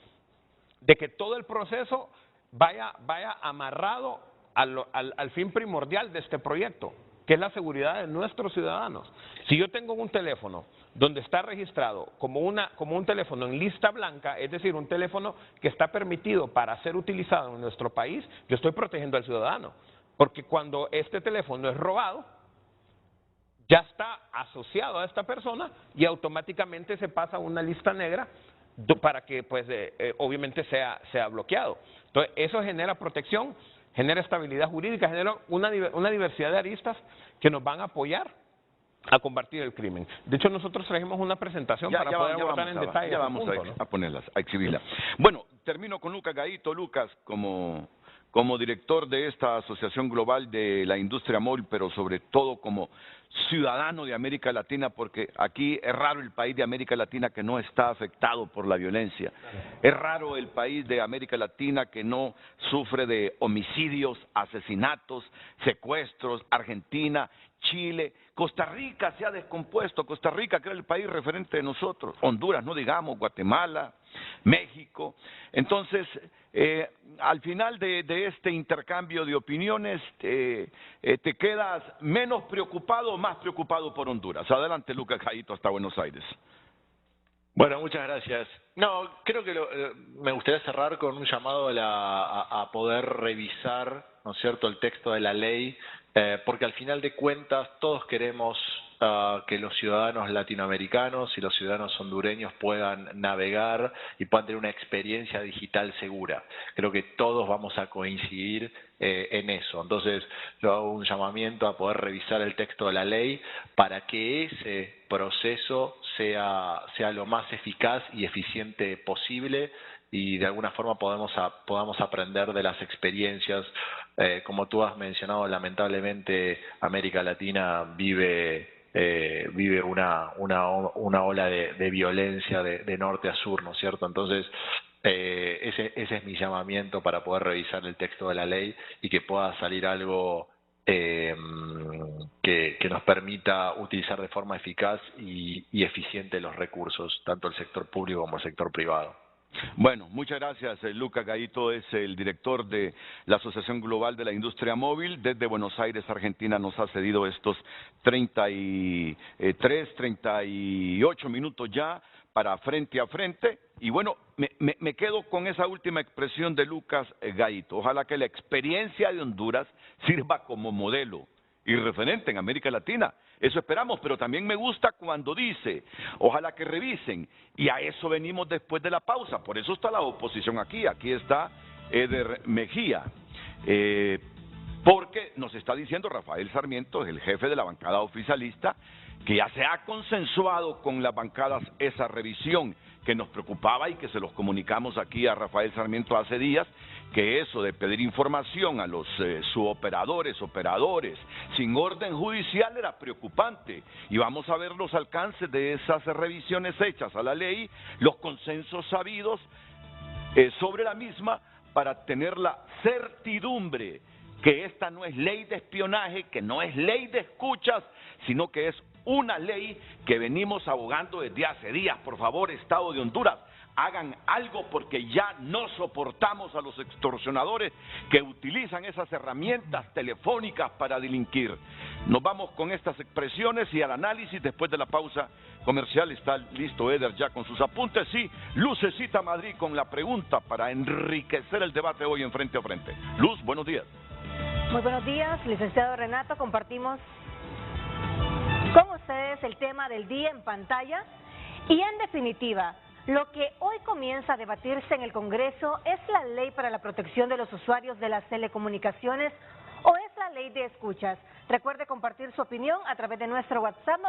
de que todo el proceso vaya amarrado al fin primordial de este proyecto, que es la seguridad de nuestros ciudadanos. Si yo tengo un teléfono donde está registrado como un teléfono en lista blanca, es decir, un teléfono que está permitido para ser utilizado en nuestro país, yo estoy protegiendo al ciudadano. Porque cuando este teléfono es robado, ya está asociado a esta persona y automáticamente se pasa a una lista negra para que, pues, obviamente sea bloqueado. Entonces, eso genera protección, genera estabilidad jurídica, genera una diversidad de aristas que nos van a apoyar a combatir el crimen. De hecho, nosotros trajimos una presentación para poder abordar en detalle. Ya vamos a ponerlas, a exhibirlas. Bueno, termino con Lucas Gayito. Lucas, como director de esta Asociación Global de la Industria Móvil, pero sobre todo como ciudadano de América Latina, porque aquí es raro el país de América Latina que no está afectado por la violencia. Es raro el país de América Latina que no sufre de homicidios, asesinatos, secuestros. Argentina, Chile, Costa Rica se ha descompuesto. Costa Rica, que era el país referente de nosotros. Honduras, no digamos, Guatemala, México. Entonces, al final de este intercambio de opiniones, ¿te quedas menos preocupado o más preocupado por Honduras? Adelante, Lucas Gayito, hasta Buenos Aires. Bueno, muchas gracias. No, creo que me gustaría cerrar con un llamado a poder revisar, ¿no es cierto?, el texto de la ley, porque al final de cuentas todos queremos que los ciudadanos latinoamericanos y los ciudadanos hondureños puedan navegar y puedan tener una experiencia digital segura. Creo que todos vamos a coincidir en eso. Entonces, yo hago un llamamiento a poder revisar el texto de la ley para que ese proceso sea lo más eficaz y eficiente posible y de alguna forma podamos aprender de las experiencias. Como tú has mencionado, lamentablemente América Latina vive una ola de violencia de norte a sur, ¿no es cierto? Entonces, ese es mi llamamiento para poder revisar el texto de la ley y que pueda salir algo que nos permita utilizar de forma eficaz y eficiente los recursos, tanto el sector público como el sector privado. Bueno, muchas gracias. Lucas Gayito es el director de la Asociación Global de la Industria Móvil. Desde Buenos Aires, Argentina, nos ha cedido estos 38 minutos ya para Frente a Frente. Y bueno, me quedo con esa última expresión de Lucas Gayito. Ojalá que la experiencia de Honduras sirva como modelo y referente en América Latina. Eso esperamos, pero también me gusta cuando dice, ojalá que revisen, y a eso venimos después de la pausa. Por eso está la oposición aquí está Eder Mejía, porque nos está diciendo Rafael Sarmiento, el jefe de la bancada oficialista, que ya se ha consensuado con las bancadas esa revisión que nos preocupaba y que se los comunicamos aquí a Rafael Sarmiento hace días, que eso de pedir información a los operadores sin orden judicial era preocupante, y vamos a ver los alcances de esas revisiones hechas a la ley, los consensos sabidos sobre la misma, para tener la certidumbre que esta no es ley de espionaje, que no es ley de escuchas, sino que es una ley que venimos abogando desde hace días. Por favor, Estado de Honduras, hagan algo, porque ya no soportamos a los extorsionadores que utilizan esas herramientas telefónicas para delinquir. Nos vamos con estas expresiones y al análisis después de la pausa comercial. Está listo Eder ya con sus apuntes y Lucecita Madrid con la pregunta para enriquecer el debate hoy en Frente a Frente. Luz, buenos días. Muy buenos días, licenciado Renato. Compartimos con ustedes el tema del día en pantalla y, en definitiva, Lo que hoy comienza a debatirse en el Congreso es la ley para la protección de los usuarios de las telecomunicaciones o es la ley de escuchas. Recuerde compartir su opinión a través de nuestro WhatsApp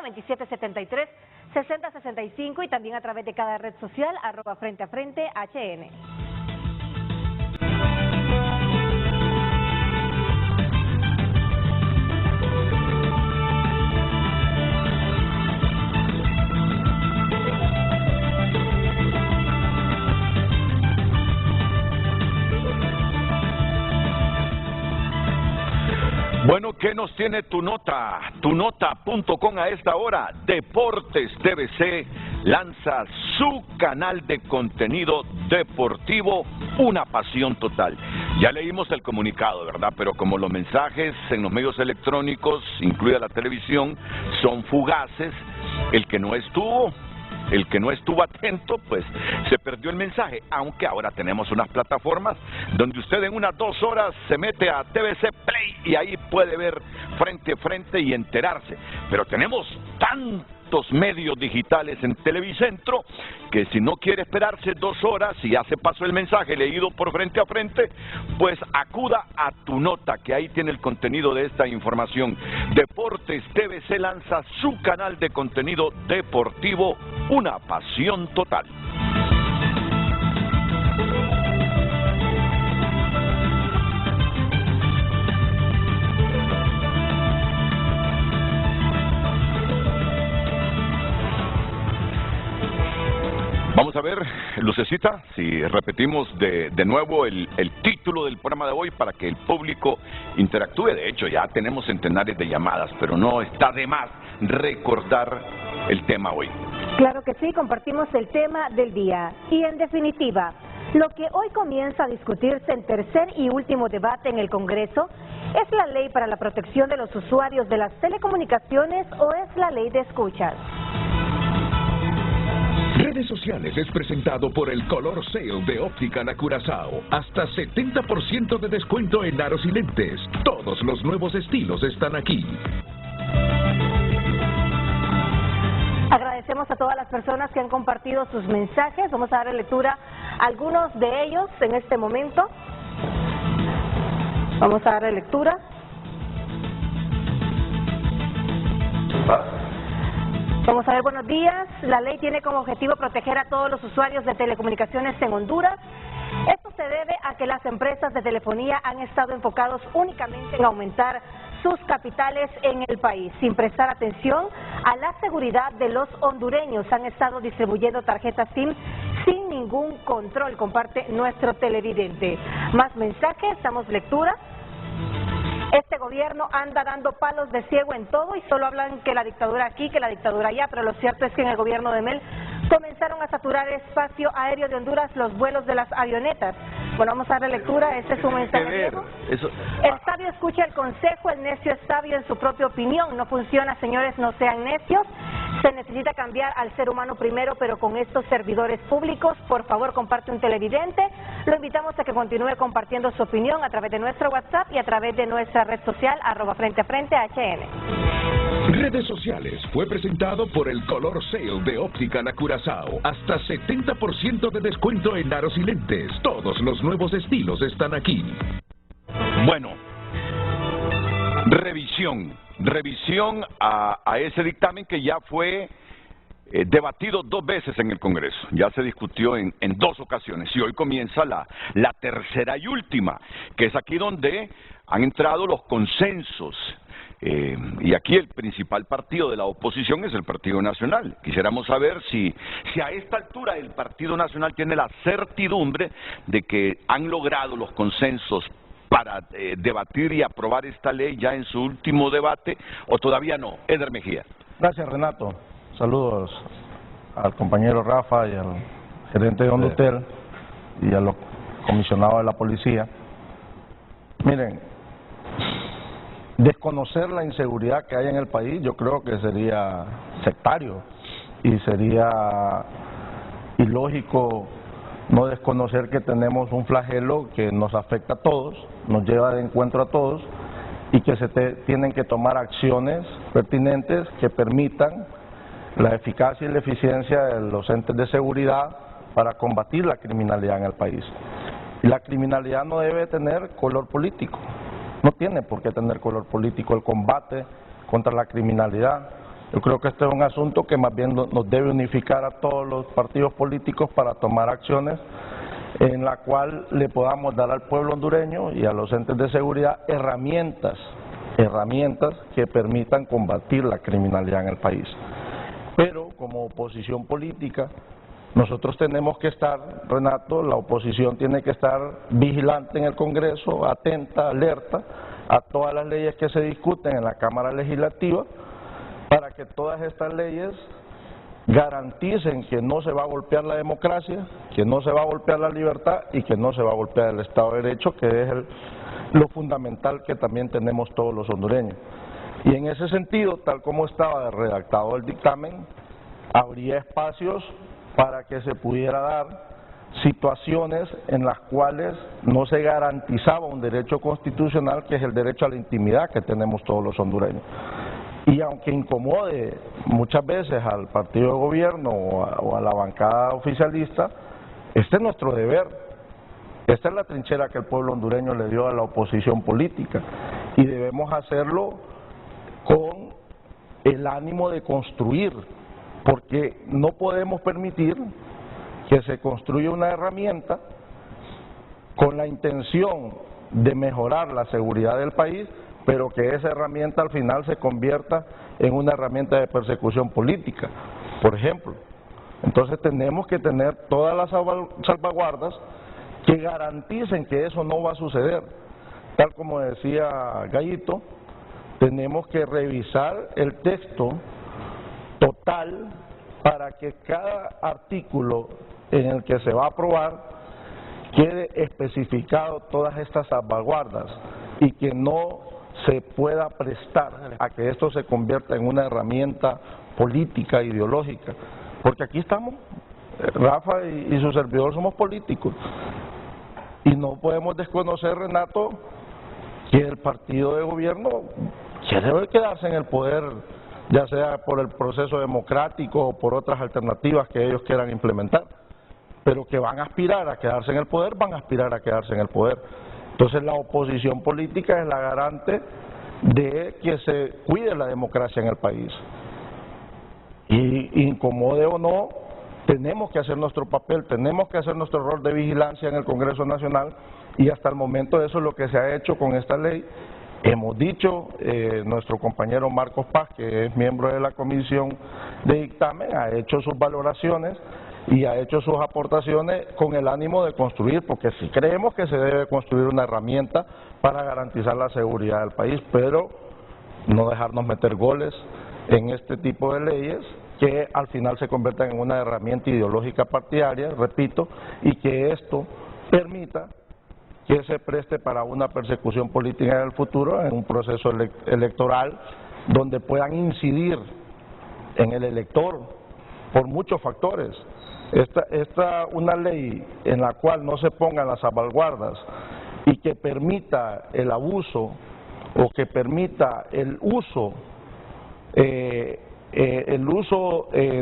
9773-6065 y también a través de cada red social @FrenteAFrente HN. Bueno, ¿qué nos tiene tu nota? Tunota.com a esta hora. Deportes TVC lanza su canal de contenido deportivo, Una Pasión Total. Ya leímos el comunicado, ¿verdad? Pero como los mensajes en los medios electrónicos, incluida la televisión, son fugaces, el que no estuvo atento, pues se perdió el mensaje, aunque ahora tenemos unas plataformas donde usted en unas 2 horas se mete a TVC Play y ahí puede ver frente a frente y enterarse. Pero tenemos tantos medios digitales en Televicentro que si no quiere esperarse 2 horas y ya se pasó el mensaje leído por frente a frente, pues acuda a Tu Nota, que ahí tiene el contenido de esta información. Deportes TVC lanza su canal de contenido deportivo, Una Pasión Total. Vamos a ver, Lucecita, si repetimos de nuevo el título del programa de hoy para que el público interactúe. De hecho, ya tenemos centenares de llamadas, pero no está de más recordar el tema hoy. Claro que sí, compartimos el tema del día. Y en definitiva, lo que hoy comienza a discutirse en tercer y último debate en el Congreso es la ley para la protección de los usuarios de las telecomunicaciones o es la ley de escuchas. Redes Sociales es presentado por el Color Sale de Óptica Na Curazao. Hasta 70% de descuento en aros y lentes. Todos los nuevos estilos están aquí. Agradecemos a todas las personas que han compartido sus mensajes. Vamos a dar lectura a algunos de ellos en este momento. Vamos a darle lectura. Vamos a ver, buenos días. La ley tiene como objetivo proteger a todos los usuarios de telecomunicaciones en Honduras. Esto se debe a que las empresas de telefonía han estado enfocados únicamente en aumentar sus capitales en el país, sin prestar atención a la seguridad de los hondureños. Han estado distribuyendo tarjetas SIM sin ningún control, comparte nuestro televidente. Más mensajes, damos lectura. Este gobierno anda dando palos de ciego en todo y solo hablan que la dictadura aquí, que la dictadura allá, pero lo cierto es que en el gobierno de Mel comenzaron a saturar el espacio aéreo de Honduras los vuelos de las avionetas. Bueno, vamos a darle lectura, este es un mensaje. El sabio escucha el consejo, el necio es sabio en su propia opinión. No funciona, señores, no sean necios. Se necesita cambiar al ser humano primero, pero con estos servidores públicos, por favor, comparte un televidente. Lo invitamos a que continúe compartiendo su opinión a través de nuestro WhatsApp y a través de nuestra red social @FrenteAFrente HN. Redes Sociales fue presentado por el Color Sale de Óptica Na Curazao. Hasta 70% de descuento en aros y lentes. Todos los nuevos estilos están aquí. Bueno, revisión a ese dictamen que ya fue debatido 2 veces en el Congreso. Ya se discutió en 2 ocasiones y hoy comienza la tercera y última, que es aquí donde han entrado los consensos. Y aquí el principal partido de la oposición es el Partido Nacional. Quisiéramos saber si a esta altura el Partido Nacional tiene la certidumbre de que han logrado los consensos para debatir y aprobar esta ley ya en su último debate, o todavía no. Eder Mejía. Gracias, Renato. Saludos al compañero Rafa y al gerente de Hondutel y a los comisionados de la policía. Miren, desconocer la inseguridad que hay en el país yo creo que sería sectario y sería ilógico no desconocer que tenemos un flagelo que nos afecta a todos, nos lleva de encuentro a todos y que tienen que tomar acciones pertinentes que permitan la eficacia y la eficiencia de los entes de seguridad para combatir la criminalidad en el país. Y la criminalidad no debe tener color político, no tiene por qué tener color político el combate contra la criminalidad. Yo creo que este es un asunto que más bien nos debe unificar a todos los partidos políticos para tomar acciones en la cual le podamos dar al pueblo hondureño y a los entes de seguridad herramientas que permitan combatir la criminalidad en el país. Pero como oposición política, nosotros tenemos que estar, Renato, la oposición tiene que estar vigilante en el Congreso, atenta, alerta a todas las leyes que se discuten en la Cámara Legislativa, para que todas estas leyes garanticen que no se va a golpear la democracia, que no se va a golpear la libertad y que no se va a golpear el Estado de Derecho, que es lo fundamental que también tenemos todos los hondureños. Y en ese sentido, tal como estaba redactado el dictamen, habría espacios para que se pudiera dar situaciones en las cuales no se garantizaba un derecho constitucional, que es el derecho a la intimidad que tenemos todos los hondureños. Y aunque incomode muchas veces al partido de gobierno o a la bancada oficialista, este es nuestro deber. Esta es la trinchera que el pueblo hondureño le dio a la oposición política y debemos hacerlo con el ánimo de construir, porque no podemos permitir que se construya una herramienta con la intención de mejorar la seguridad del país, pero que esa herramienta al final se convierta en una herramienta de persecución política, por ejemplo. Entonces tenemos que tener todas las salvaguardas que garanticen que eso no va a suceder. Tal como decía Gallito, tenemos que revisar el texto total para que cada artículo en el que se va a aprobar quede especificado todas estas salvaguardas y que no se pueda prestar a que esto se convierta en una herramienta política, ideológica, porque aquí estamos, Rafa y su servidor somos políticos, y no podemos desconocer, Renato, que el partido de gobierno quiere quedarse en el poder, ya sea por el proceso democrático o por otras alternativas que ellos quieran implementar, pero que van a aspirar a quedarse en el poder, van a aspirar a quedarse en el poder. Entonces la oposición política es la garante de que se cuide la democracia en el país. Y incomode o no, tenemos que hacer nuestro papel, tenemos que hacer nuestro rol de vigilancia en el Congreso Nacional, y hasta el momento eso es lo que se ha hecho con esta ley. Hemos dicho, nuestro compañero Marcos Paz, que es miembro de la Comisión de Dictamen, ha hecho sus valoraciones y ha hecho sus aportaciones con el ánimo de construir, porque sí creemos que se debe construir una herramienta para garantizar la seguridad del país, pero no dejarnos meter goles en este tipo de leyes que al final se conviertan en una herramienta ideológica partidaria, repito, y que esto permita que se preste para una persecución política en el futuro, en un proceso electoral donde puedan incidir en el elector por muchos factores. Una ley en la cual no se pongan las salvaguardas y que permita el abuso o que permita el uso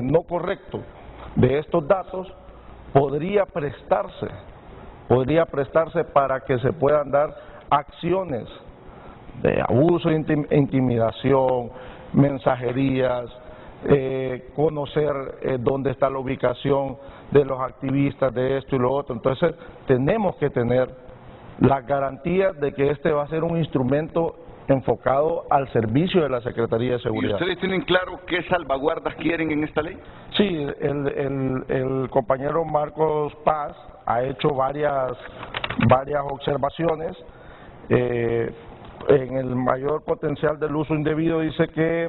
no correcto de estos datos podría prestarse para que se puedan dar acciones de abuso, intimidación, mensajerías, conocer dónde está la ubicación de los activistas de esto y lo otro. Entonces tenemos que tener las garantías de que este va a ser un instrumento enfocado al servicio de la Secretaría de Seguridad. ¿Y ustedes tienen claro qué salvaguardas quieren en esta ley? Sí, el compañero Marcos Paz ha hecho varias observaciones. En el mayor potencial del uso indebido dice que,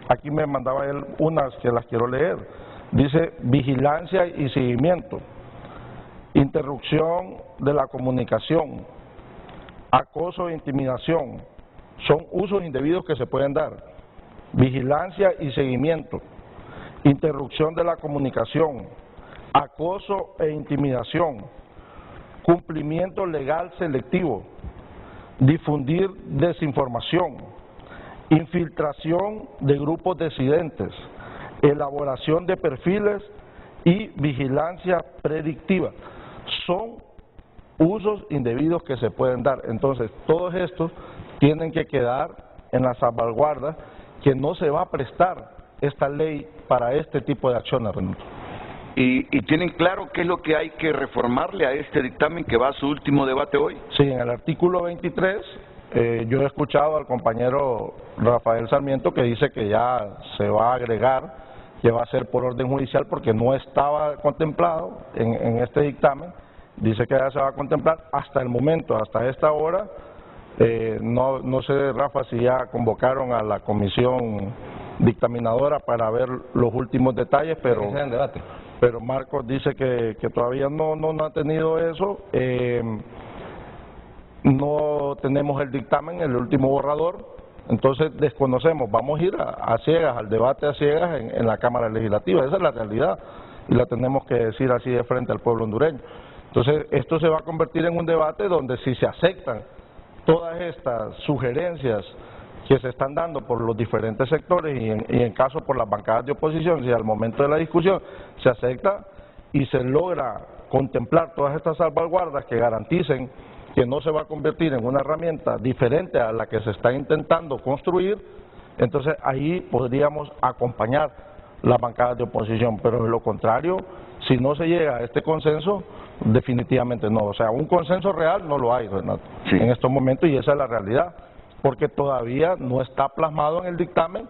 aquí me mandaba él unas que las quiero leer, dice vigilancia y seguimiento, interrupción de la comunicación, acoso e intimidación, son usos indebidos que se pueden dar, vigilancia y seguimiento, interrupción de la comunicación, acoso e intimidación, cumplimiento legal selectivo, difundir desinformación, infiltración de grupos disidentes, elaboración de perfiles y vigilancia predictiva. Son usos indebidos que se pueden dar. Entonces, todos estos tienen que quedar en la salvaguarda que no se va a prestar esta ley para este tipo de acciones, Renato. ¿Y tienen claro qué es lo que hay que reformarle a este dictamen que va a su último debate hoy? Sí, en el artículo 23, yo he escuchado al compañero Rafael Sarmiento que dice que ya se va a agregar, que va a ser por orden judicial porque no estaba contemplado en este dictamen. Dice que ya se va a contemplar hasta el momento, hasta esta hora. No sé, Rafa, si ya convocaron a la comisión dictaminadora para ver los últimos detalles, pero Marcos dice que todavía no ha tenido eso. No tenemos el dictamen, el último borrador, entonces desconocemos. Vamos a ir a ciegas, al debate a ciegas en la Cámara Legislativa. Esa es la realidad y la tenemos que decir así de frente al pueblo hondureño. Entonces esto se va a convertir en un debate donde, si se aceptan todas estas sugerencias que se están dando por los diferentes sectores y en caso por las bancadas de oposición, si al momento de la discusión se acepta y se logra contemplar todas estas salvaguardas que garanticen que no se va a convertir en una herramienta diferente a la que se está intentando construir, entonces ahí podríamos acompañar las bancadas de oposición, pero de lo contrario, si no se llega a este consenso, definitivamente no. O sea, un consenso real no lo hay, Renato, en estos momentos, y esa es la realidad, porque todavía no está plasmado en el dictamen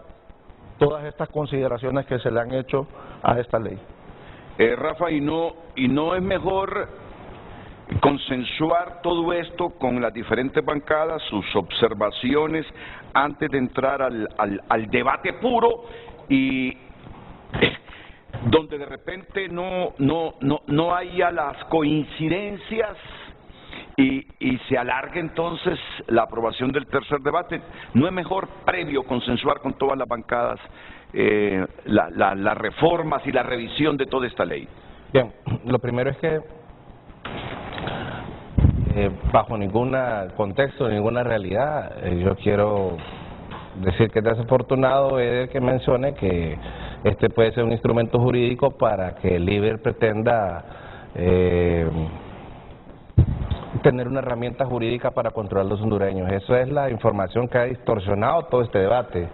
todas estas consideraciones que se le han hecho a esta ley. Rafa, ¿y no es mejor consensuar todo esto con las diferentes bancadas, sus observaciones, antes de entrar al debate puro y donde de repente no haya las coincidencias y se alargue entonces la aprobación del tercer debate? ¿No es mejor previo consensuar con todas las bancadas las reformas y la revisión de toda esta ley? Bien, lo primero es que bajo ningún contexto, ninguna realidad, yo quiero decir que es desafortunado el que mencione que este puede ser un instrumento jurídico para que el líder pretenda tener una herramienta jurídica para controlar a los hondureños. Eso es la información que ha distorsionado todo este debate,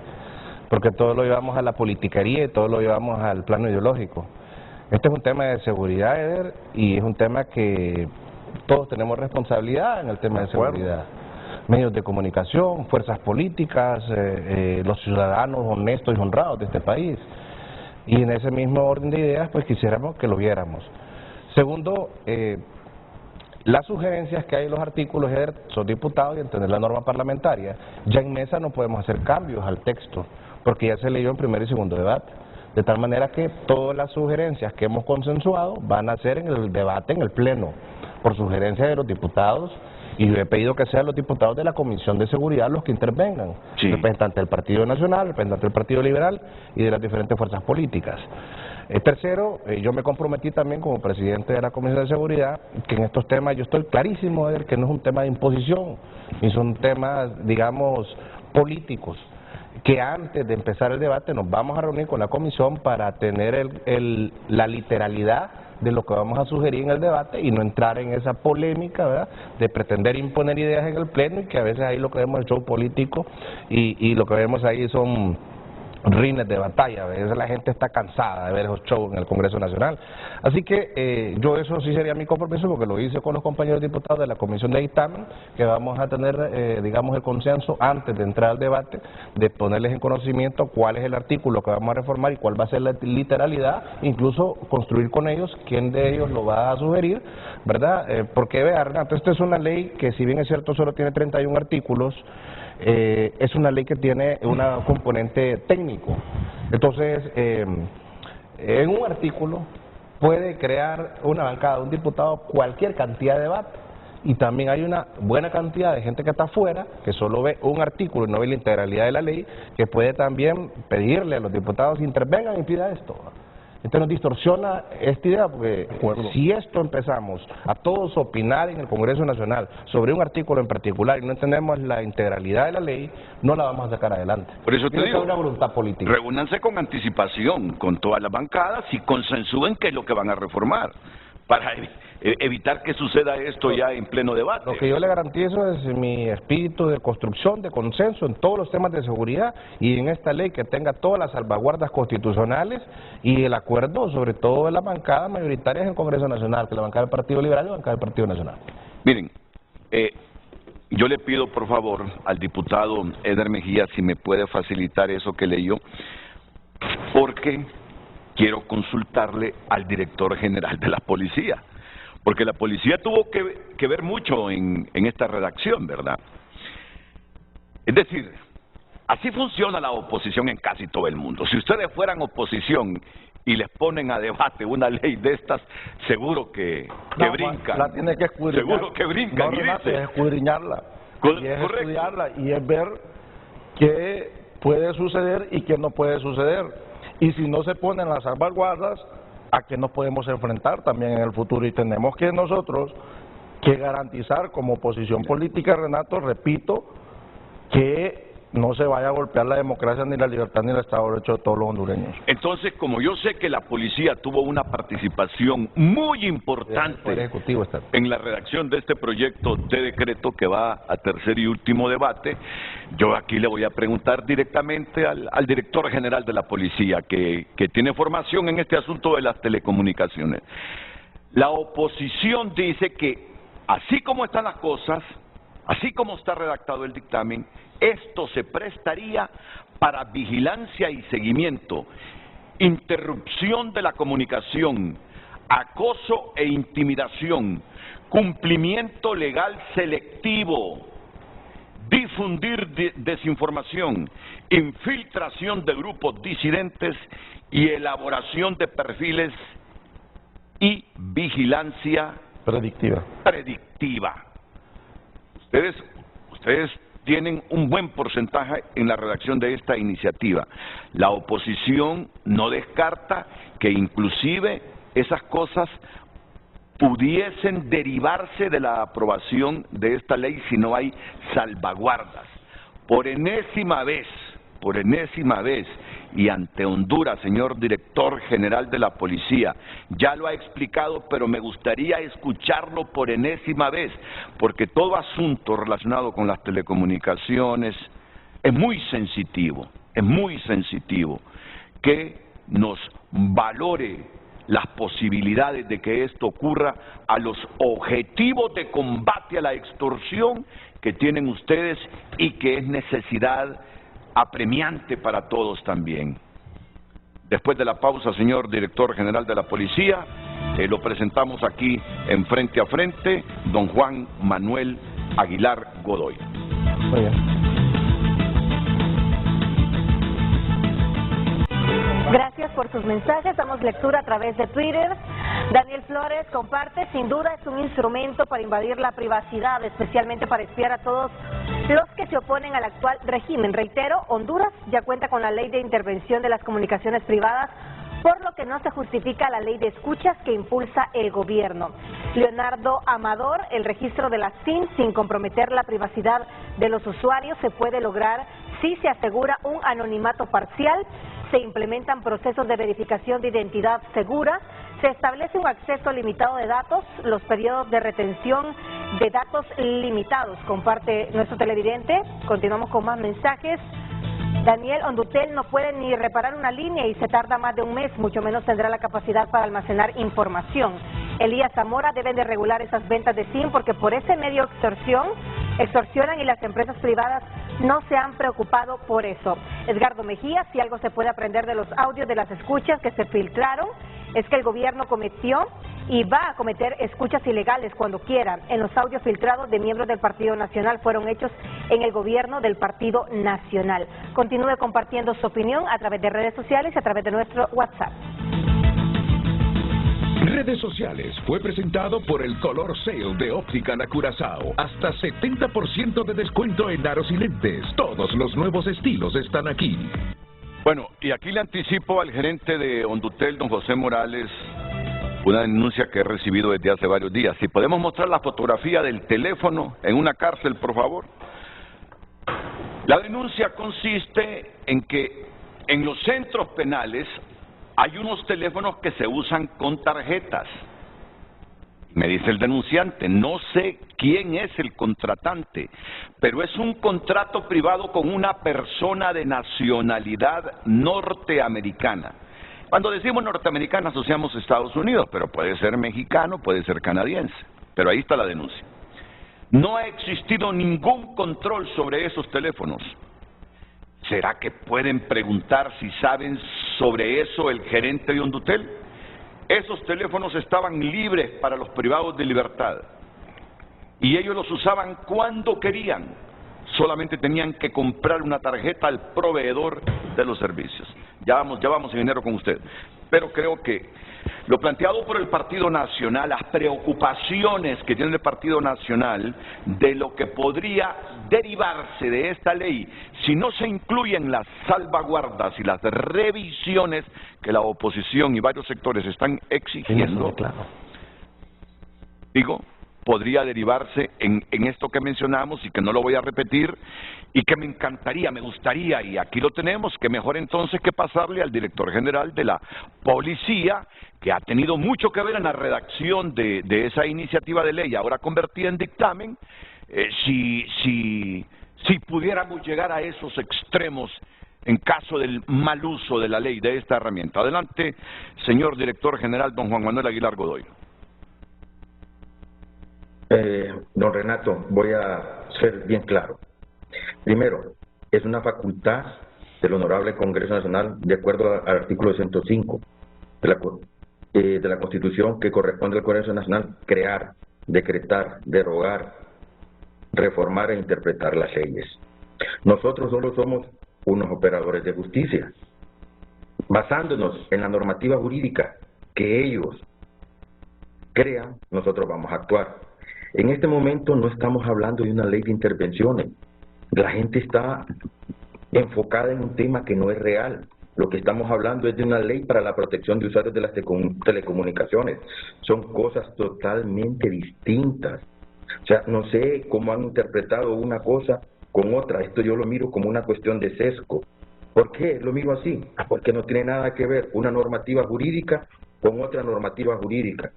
porque todo lo llevamos a la politiquería y todo lo llevamos al plano ideológico. Este es un tema de seguridad, Eder, y es un tema que todos tenemos responsabilidad en el tema de seguridad. Medios de comunicación, fuerzas políticas, los ciudadanos honestos y honrados de este país. Y en ese mismo orden de ideas, pues quisiéramos que lo viéramos. Segundo, las sugerencias que hay en los artículos, son diputados y entender la norma parlamentaria. Ya en mesa no podemos hacer cambios al texto, porque ya se leyó en primer y segundo debate. De tal manera que todas las sugerencias que hemos consensuado van a ser en el debate, en el pleno, por sugerencia de los diputados, y yo he pedido que sean los diputados de la Comisión de Seguridad los que intervengan, representantes del Partido Nacional, representantes del Partido Liberal y de las diferentes fuerzas políticas. Tercero, yo me comprometí también como presidente de la Comisión de Seguridad que en estos temas yo estoy clarísimo de que no es un tema de imposición, ni son temas, digamos, políticos, que antes de empezar el debate nos vamos a reunir con la comisión para tener la literalidad de lo que vamos a sugerir en el debate y no entrar en esa polémica, ¿verdad?, de pretender imponer ideas en el pleno, y que a veces ahí lo que vemos es show político y lo que vemos ahí son rines de batalla. A veces la gente está cansada de ver esos shows en el Congreso Nacional. Así que yo eso sí sería mi compromiso, porque lo hice con los compañeros diputados de la Comisión de Dictamen, que vamos a tener, digamos, el consenso antes de entrar al debate, de ponerles en conocimiento cuál es el artículo que vamos a reformar y cuál va a ser la literalidad, incluso construir con ellos quién de ellos lo va a sugerir, ¿verdad? Porque vea, Renato, esta es una ley que, si bien es cierto solo tiene 31 artículos, es una ley que tiene una componente técnico. Entonces, en un artículo puede crear una bancada de un diputado cualquier cantidad de debate, y también hay una buena cantidad de gente que está afuera, que solo ve un artículo y no ve la integralidad de la ley, que puede también pedirle a los diputados que intervengan y pida esto. Entonces nos distorsiona esta idea, porque si esto empezamos a todos opinar en el Congreso Nacional sobre un artículo en particular y no entendemos la integralidad de la ley, no la vamos a sacar adelante. Por eso te Tiene que digo, haber una voluntad política. Reúnanse con anticipación con todas las bancadas y consensúen qué es lo que van a reformar, para evitar que suceda esto ya en pleno debate. Lo que yo le garantizo es mi espíritu de construcción, de consenso en todos los temas de seguridad y en esta ley que tenga todas las salvaguardas constitucionales y el acuerdo sobre todo de las bancadas mayoritarias en el Congreso Nacional, que la bancada del Partido Liberal y la bancada del Partido Nacional. Miren, yo le pido por favor al diputado Eder Mejía si me puede facilitar eso que leyó, porque quiero consultarle al director general de la policía, porque la policía tuvo que ver mucho en esta redacción, ¿verdad? Es decir, así funciona la oposición en casi todo el mundo. Si ustedes fueran oposición y les ponen a debate una ley de estas, seguro que brincan. La tiene que escudriñar. Seguro que brincan. No, y Renato, dice, es escudriñarla. Y es correcto. estudiarla y es ver qué puede suceder y qué no puede suceder. Y si no se ponen las salvaguardas, ¿a qué nos podemos enfrentar también en el futuro? Y tenemos que nosotros que garantizar como oposición política, Renato, repito, que no se vaya a golpear la democracia, ni la libertad, ni el Estado de Derecho de todos los hondureños. Entonces, como yo sé que la policía tuvo una participación muy importante en la redacción de este proyecto de decreto que va a tercer y último debate, yo aquí le voy a preguntar directamente al director general de la policía, que tiene formación en este asunto de las telecomunicaciones. La oposición dice que, así como están las cosas, así como está redactado el dictamen, esto se prestaría para vigilancia y seguimiento, interrupción de la comunicación, acoso e intimidación, cumplimiento legal selectivo, difundir desinformación, infiltración de grupos disidentes y elaboración de perfiles y vigilancia predictiva. Ustedes tienen un buen porcentaje en la redacción de esta iniciativa. La oposición no descarta que inclusive esas cosas pudiesen derivarse de la aprobación de esta ley si no hay salvaguardas. Por enésima vez, y ante Honduras, señor director general de la policía, ya lo ha explicado, pero me gustaría escucharlo por enésima vez, porque todo asunto relacionado con las telecomunicaciones es muy sensitivo, que nos valore las posibilidades de que esto ocurra a los objetivos de combate a la extorsión que tienen ustedes y que es necesidad apremiante para todos también. Después de la pausa, señor director general de la policía, lo presentamos aquí en Frente a Frente, don Juan Manuel Aguilar Godoy. Muy bien. Gracias por sus mensajes, damos lectura a través de Twitter. Daniel Flores comparte, sin duda es un instrumento para invadir la privacidad, especialmente para espiar a todos los que se oponen al actual régimen. Reitero, Honduras ya cuenta con la ley de intervención de las comunicaciones privadas, por lo que no se justifica la ley de escuchas que impulsa el gobierno. Leonardo Amador, el registro de la SIM sin comprometer la privacidad de los usuarios se puede lograr si se asegura un anonimato parcial, se implementan procesos de verificación de identidad segura, se establece un acceso limitado de datos, los periodos de retención de datos limitados. Comparte nuestro televidente. Continuamos con más mensajes. Daniel, Hondutel no puede ni reparar una línea y se tarda más de un mes, mucho menos tendrá la capacidad para almacenar información. Elías Zamora, deben de regular esas ventas de SIM porque por ese medio extorsionan y las empresas privadas no se han preocupado por eso. Edgardo Mejía, si algo se puede aprender de los audios de las escuchas que se filtraron, es que el gobierno cometió y va a cometer escuchas ilegales cuando quiera. En los audios filtrados de miembros del Partido Nacional fueron hechos en el gobierno del Partido Nacional. Continúe compartiendo su opinión a través de redes sociales y a través de nuestro WhatsApp. Redes sociales fue presentado por el Color Sale de Óptica La Curazao. Hasta 70% de descuento en aros y lentes. Todos los nuevos estilos están aquí. Bueno, y aquí le anticipo al gerente de Hondutel, don José Morales, una denuncia que he recibido desde hace varios días. Si podemos mostrar la fotografía del teléfono en una cárcel, por favor. La denuncia consiste en que en los centros penales hay unos teléfonos que se usan con tarjetas. Me dice el denunciante, no sé quién es el contratante, pero es un contrato privado con una persona de nacionalidad norteamericana. Cuando decimos norteamericana asociamos Estados Unidos, pero puede ser mexicano, puede ser canadiense. Pero ahí está la denuncia. No ha existido ningún control sobre esos teléfonos. ¿Será que pueden preguntar si saben sobre eso el gerente de Hondutel? Esos teléfonos estaban libres para los privados de libertad y ellos los usaban cuando querían. Solamente tenían que comprar una tarjeta al proveedor de los servicios. Ya vamos en enero con usted. Pero creo que lo planteado por el Partido Nacional, las preocupaciones que tiene el Partido Nacional de lo que podría derivarse de esta ley si no se incluyen las salvaguardas y las revisiones que la oposición y varios sectores están exigiendo, podría derivarse en esto que mencionamos y que no lo voy a repetir y que me encantaría, me gustaría, y aquí lo tenemos, que mejor entonces que pasarle al director general de la policía, que ha tenido mucho que ver en la redacción de esa iniciativa de ley, ahora convertida en dictamen, si pudiéramos llegar a esos extremos en caso del mal uso de la ley, de esta herramienta. Adelante, señor director general, don Juan Manuel Aguilar Godoy. Don Renato, voy a ser bien claro. Primero, es una facultad del Honorable Congreso Nacional, de acuerdo al artículo 105 de la Constitución, que corresponde al Congreso Nacional crear, decretar, derogar, reformar e interpretar las leyes. Nosotros solo somos unos operadores de justicia, basándonos en la normativa jurídica que ellos crean, nosotros vamos a actuar. En este momento no estamos hablando de una ley de intervenciones. La gente está enfocada en un tema que no es real. Lo que estamos hablando es de una ley para la protección de usuarios de las telecomunicaciones. Son cosas totalmente distintas. O sea, no sé cómo han interpretado una cosa con otra. Esto yo lo miro como una cuestión de sesgo. ¿Por qué lo miro así? Porque no tiene nada que ver una normativa jurídica con otra normativa jurídica.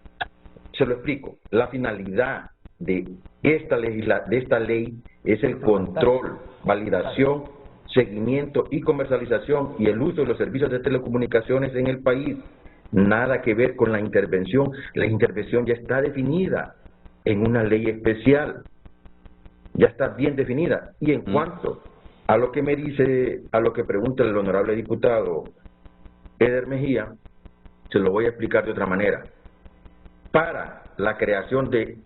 Se lo explico. La finalidad de esta ley es el control, validación, seguimiento y comercialización y el uso de los servicios de telecomunicaciones en el país. Nada que ver con la intervención. La intervención ya está definida en una ley especial. Ya está bien definida. Y en cuanto a lo que me dice, a lo que pregunta el honorable diputado Eder Mejía, se lo voy a explicar de otra manera. Para la creación de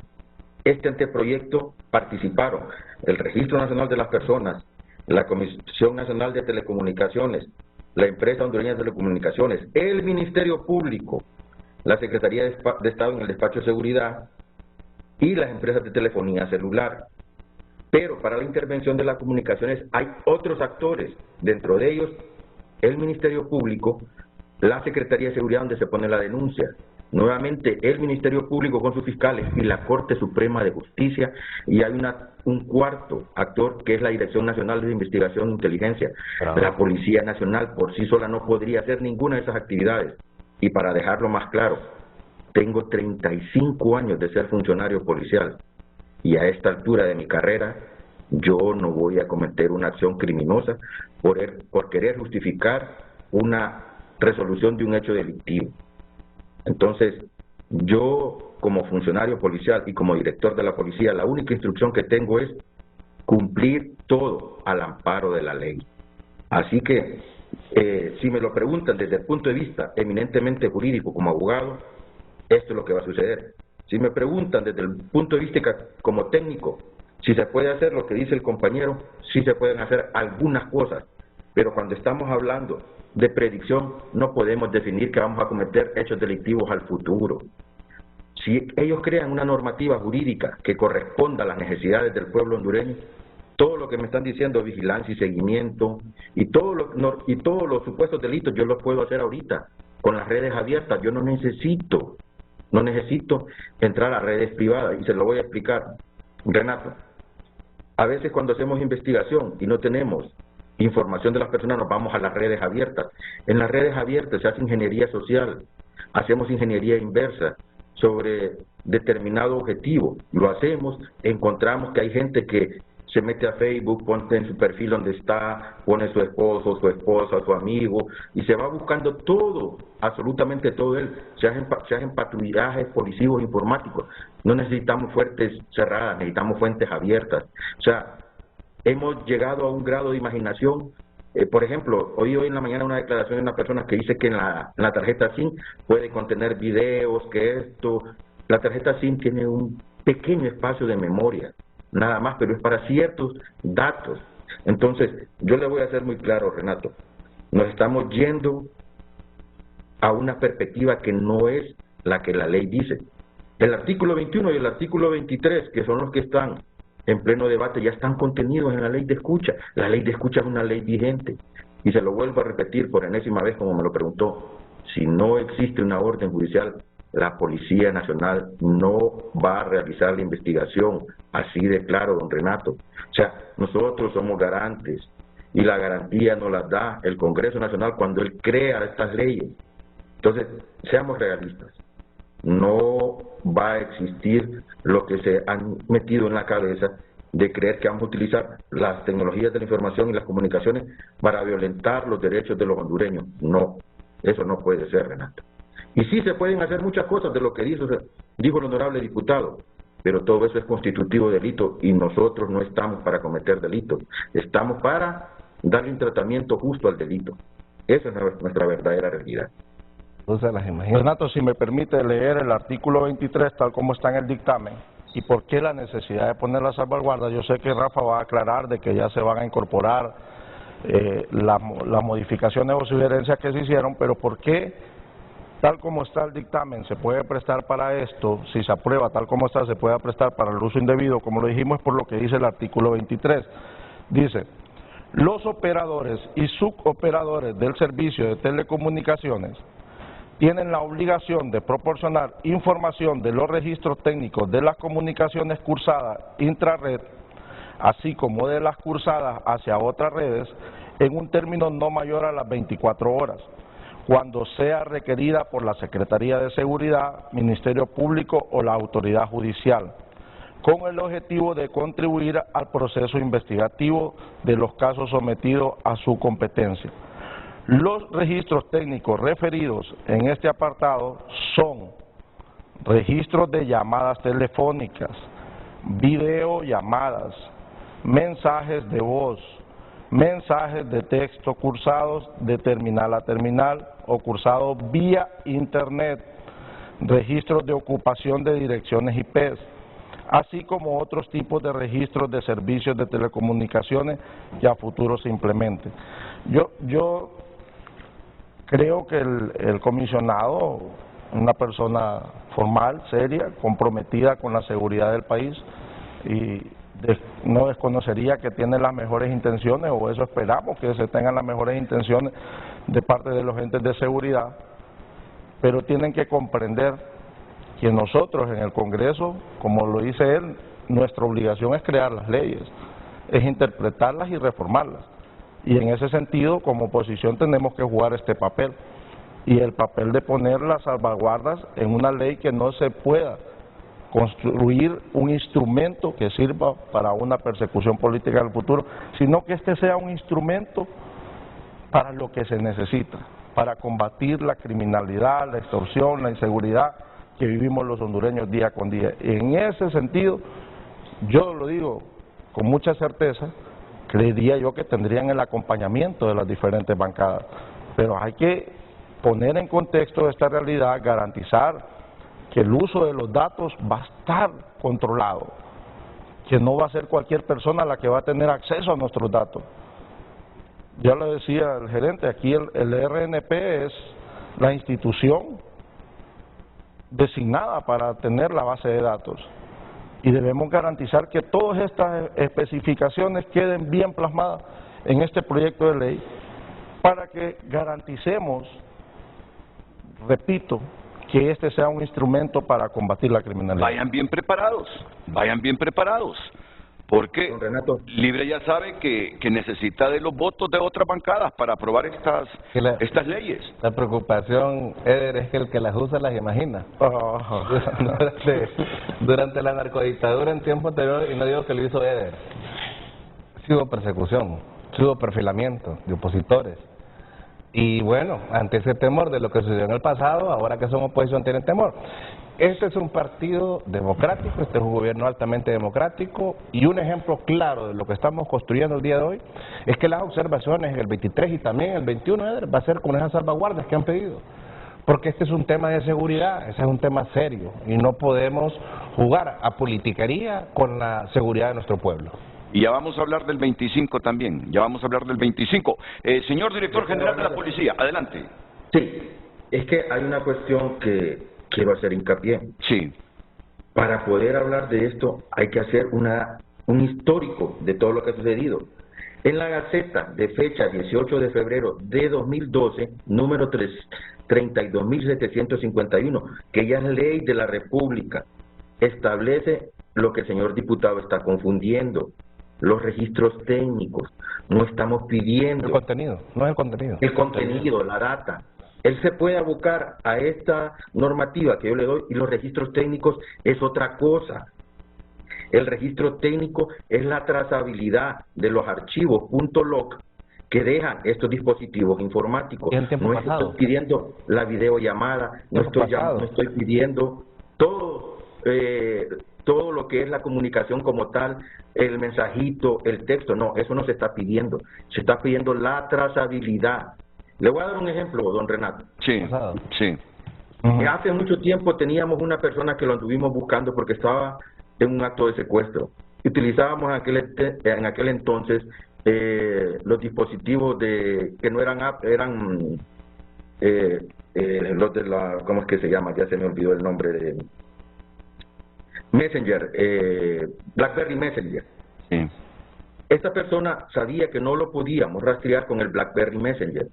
este anteproyecto participaron el Registro Nacional de las Personas, la Comisión Nacional de Telecomunicaciones, la Empresa Hondureña de Telecomunicaciones, el Ministerio Público, la Secretaría de Estado en el Despacho de Seguridad y las empresas de telefonía celular. Pero para la intervención de las comunicaciones hay otros actores, dentro de ellos el Ministerio Público, la Secretaría de Seguridad donde se pone la denuncia, nuevamente el Ministerio Público con sus fiscales y la Corte Suprema de Justicia, y hay un cuarto actor que es la Dirección Nacional de Investigación e Inteligencia. La Policía Nacional por sí sola no podría hacer ninguna de esas actividades. Y para dejarlo más claro, tengo 35 años de ser funcionario policial y a esta altura de mi carrera yo no voy a cometer una acción criminosa por querer justificar una resolución de un hecho delictivo. Entonces, yo como funcionario policial y como director de la policía, la única instrucción que tengo es cumplir todo al amparo de la ley. Así que, si me lo preguntan desde el punto de vista eminentemente jurídico como abogado, esto es lo que va a suceder. Si me preguntan desde el punto de vista como técnico, si se puede hacer lo que dice el compañero, sí se pueden hacer algunas cosas, pero cuando estamos hablando de predicción, no podemos definir que vamos a cometer hechos delictivos al futuro. Si ellos crean una normativa jurídica que corresponda a las necesidades del pueblo hondureño, todo lo que me están diciendo, vigilancia y seguimiento, y todos los supuestos delitos, yo los puedo hacer ahorita, con las redes abiertas. Yo no necesito entrar a redes privadas, y se lo voy a explicar. Renato, a veces cuando hacemos investigación y no tenemos información de las personas, nos vamos a las redes abiertas. En las redes abiertas se hace ingeniería social, hacemos ingeniería inversa sobre determinado objetivo. Lo hacemos, encontramos que hay gente que se mete a Facebook, pone en su perfil donde está, pone su esposo, su esposa, su amigo, y se va buscando todo, absolutamente todo él. Se hacen patrullajes policivos informáticos. No necesitamos fuentes cerradas, necesitamos fuentes abiertas. O sea, hemos llegado a un grado de imaginación. Por ejemplo, oí hoy en la mañana una declaración de una persona que dice que en la tarjeta SIM puede contener videos, que esto. La tarjeta SIM tiene un pequeño espacio de memoria, nada más, pero es para ciertos datos. Entonces, yo le voy a hacer muy claro, Renato, nos estamos yendo a una perspectiva que no es la que la ley dice. El artículo 21 y el artículo 23, que son los que están en pleno debate, ya están contenidos en la ley de escucha. La ley de escucha es una ley vigente. Y se lo vuelvo a repetir por enésima vez, como me lo preguntó. Si no existe una orden judicial, la Policía Nacional no va a realizar la investigación, así de claro, don Renato. O sea, nosotros somos garantes, y la garantía nos la da el Congreso Nacional cuando él crea estas leyes. Entonces, seamos realistas. No va a existir lo que se han metido en la cabeza de creer que vamos a utilizar las tecnologías de la información y las comunicaciones para violentar los derechos de los hondureños. No, eso no puede ser, Renato. Y sí se pueden hacer muchas cosas de lo que dijo el honorable diputado, pero todo eso es constitutivo de delito, y nosotros no estamos para cometer delitos, estamos para darle un tratamiento justo al delito. Esa es nuestra verdadera realidad. Renato, si me permite leer el artículo 23 tal como está en el dictamen, y por qué la necesidad de poner la salvaguarda. Yo sé que Rafa va a aclarar de que ya se van a incorporar las modificaciones o sugerencias que se hicieron, pero por qué tal como está el dictamen se puede prestar para esto. Si se aprueba tal como está, se puede prestar para el uso indebido, como lo dijimos, por lo que dice el artículo 23. Dice: los operadores y suboperadores del servicio de telecomunicaciones tienen la obligación de proporcionar información de los registros técnicos de las comunicaciones cursadas intrarred, así como de las cursadas hacia otras redes, en un término no mayor a las 24 horas, cuando sea requerida por la Secretaría de Seguridad, Ministerio Público o la autoridad judicial, con el objetivo de contribuir al proceso investigativo de los casos sometidos a su competencia. Los registros técnicos referidos en este apartado son registros de llamadas telefónicas, videollamadas, mensajes de voz, mensajes de texto cursados de terminal a terminal o cursados vía internet, registros de ocupación de direcciones IP, así como otros tipos de registros de servicios de telecomunicaciones que a futuro se implementen. Yo creo que el comisionado, una persona formal, seria, comprometida con la seguridad del país, y no desconocería que tiene las mejores intenciones, o eso esperamos, que se tengan las mejores intenciones de parte de los entes de seguridad, pero tienen que comprender que nosotros en el Congreso, como lo dice él, nuestra obligación es crear las leyes, es interpretarlas y reformarlas. Y en ese sentido, como oposición, tenemos que jugar este papel, y el papel de poner las salvaguardas en una ley que no se pueda construir un instrumento que sirva para una persecución política del futuro, sino que este sea un instrumento para lo que se necesita, para combatir la criminalidad, la extorsión, la inseguridad que vivimos los hondureños día con día. Y en ese sentido, yo lo digo con mucha certeza, creería yo que tendrían el acompañamiento de las diferentes bancadas, pero hay que poner en contexto esta realidad, garantizar que el uso de los datos va a estar controlado, que no va a ser cualquier persona la que va a tener acceso a nuestros datos. Ya lo decía el gerente, aquí el RNP es la institución designada para tener la base de datos, y debemos garantizar que todas estas especificaciones queden bien plasmadas en este proyecto de ley para que garanticemos, repito, que este sea un instrumento para combatir la criminalidad. Vayan bien preparados, porque Don Renato. Libre ya sabe que necesita de los votos de otras bancadas para aprobar estas leyes. La preocupación, Eder, es que el que las usa las imagina. Durante la narcodictadura en tiempo anterior, y no digo que lo hizo Eder, sí hubo persecución, sí hubo perfilamiento de opositores. Y bueno, ante ese temor de lo que sucedió en el pasado, ahora que son oposición tienen temor. Este es un partido democrático, este es un gobierno altamente democrático, y un ejemplo claro de lo que estamos construyendo el día de hoy es que las observaciones en el 23 y también en el 21 va a ser con esas salvaguardas que han pedido. Porque este es un tema de seguridad, ese es un tema serio, y no podemos jugar a politiquería con la seguridad de nuestro pueblo. Y ya vamos a hablar del 25 también, Señor Director General de la Policía, adelante. Sí, es que hay una cuestión que quiero hacer hincapié. Sí. Para poder hablar de esto hay que hacer un histórico de todo lo que ha sucedido. En la Gaceta de fecha 18 de febrero de 2012, número 32.751, que ya es ley de la República, establece lo que el señor diputado está confundiendo. Los registros técnicos, no estamos pidiendo... El contenido, no es el contenido. El contenido, la data. Él se puede abocar a esta normativa que yo le doy y los registros técnicos es otra cosa. El registro técnico es la trazabilidad de los archivos .log que dejan estos dispositivos informáticos. No estoy pidiendo la videollamada, no estoy pidiendo todo lo que es la comunicación como tal, el mensajito, el texto, no, eso no se está pidiendo. Se está pidiendo la trazabilidad. Le voy a dar un ejemplo, don Renato. Sí, sí. Hace mucho tiempo teníamos una persona que lo anduvimos buscando porque estaba en un acto de secuestro. Utilizábamos en aquel entonces los dispositivos que no eran los de la, ¿cómo es que se llama? Ya se me olvidó el nombre de Messenger, BlackBerry Messenger. Sí. Esta persona sabía que no lo podíamos rastrear con el BlackBerry Messenger.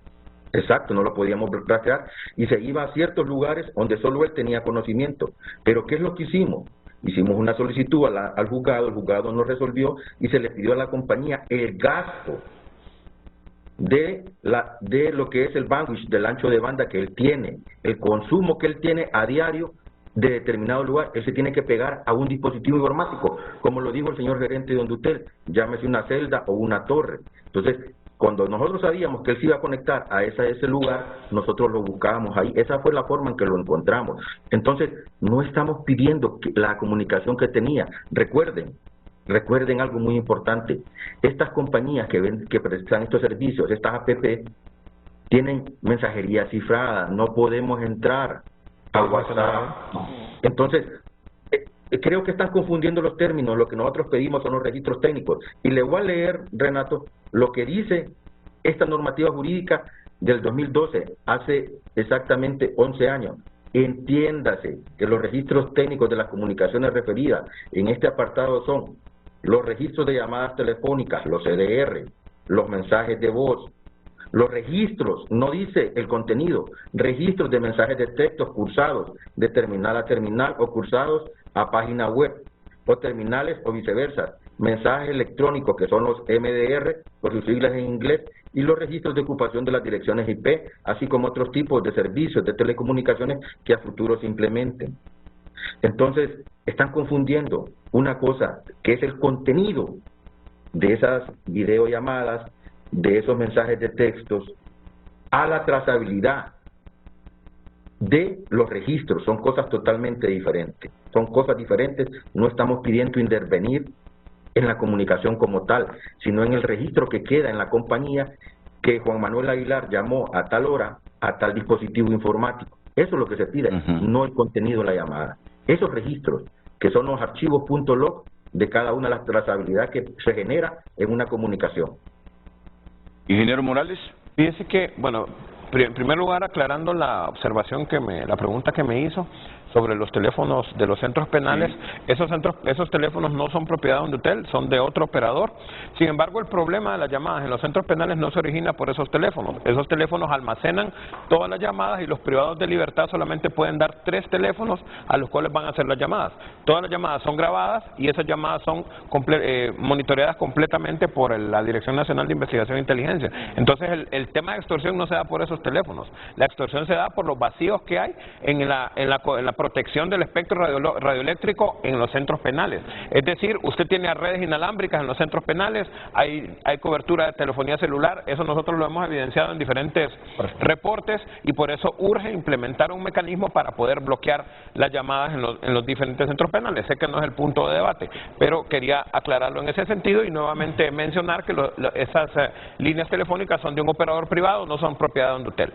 Exacto, no lo podíamos rastrear y se iba a ciertos lugares donde solo él tenía conocimiento. Pero ¿qué es lo que hicimos? Hicimos una solicitud al juzgado, el juzgado nos resolvió y se le pidió a la compañía el gasto de lo que es el bandwidth, del ancho de banda que él tiene, el consumo que él tiene a diario de determinado lugar. Él se tiene que pegar a un dispositivo informático, como lo dijo el señor gerente de Hondutel, llámese una celda o una torre. Entonces, cuando nosotros sabíamos que él se iba a conectar a ese lugar, nosotros lo buscábamos ahí. Esa fue la forma en que lo encontramos. Entonces, no estamos pidiendo la comunicación que tenía. Recuerden algo muy importante. Estas compañías que prestan estos servicios, estas APP, tienen mensajería cifrada. No podemos entrar a WhatsApp. Entonces, creo que están confundiendo los términos. Lo que nosotros pedimos son los registros técnicos. Y le voy a leer, Renato, lo que dice esta normativa jurídica del 2012, hace exactamente 11 años. Entiéndase que los registros técnicos de las comunicaciones referidas en este apartado son los registros de llamadas telefónicas, los CDR, los mensajes de voz, los registros, no dice el contenido, registros de mensajes de texto cursados de terminal a terminal o cursados a página web, o terminales o viceversa, mensajes electrónicos que son los MDR, por sus siglas en inglés, y los registros de ocupación de las direcciones IP, así como otros tipos de servicios de telecomunicaciones que a futuro se implementen. Entonces, están confundiendo una cosa que es el contenido de esas videollamadas, de esos mensajes de textos, a la trazabilidad de los registros. Son cosas totalmente diferentes. Son cosas diferentes. No estamos pidiendo intervenir en la comunicación como tal, sino en el registro que queda en la compañía que Juan Manuel Aguilar llamó a tal hora a tal dispositivo informático. Eso es lo que se pide, no el contenido de la llamada. Esos registros, que son los archivos .log de cada una de las trazabilidades que se genera en una comunicación. Ingeniero Morales. Fíjese que, bueno, en primer lugar, aclarando la observación la pregunta que me hizo sobre los teléfonos de los centros penales. Esos teléfonos no son propiedad de Ondutel, son de otro operador. Sin embargo, el problema de las llamadas en los centros penales no se origina por esos teléfonos. Esos teléfonos almacenan todas las llamadas y los privados de libertad solamente pueden dar 3 teléfonos a los cuales van a hacer las llamadas. Todas las llamadas son grabadas y esas llamadas son monitoreadas completamente por la Dirección Nacional de Investigación e Inteligencia. Entonces, el tema de extorsión no se da por esos teléfonos. La extorsión se da por los vacíos que hay en la protección del espectro radioeléctrico en los centros penales. Es decir, usted tiene redes inalámbricas en los centros penales, hay cobertura de telefonía celular, eso nosotros lo hemos evidenciado en diferentes reportes y por eso urge implementar un mecanismo para poder bloquear las llamadas en los diferentes centros penales. Sé que no es el punto de debate, pero quería aclararlo en ese sentido y nuevamente mencionar que esas líneas telefónicas son de un operador privado, no son propiedad de Ondutel.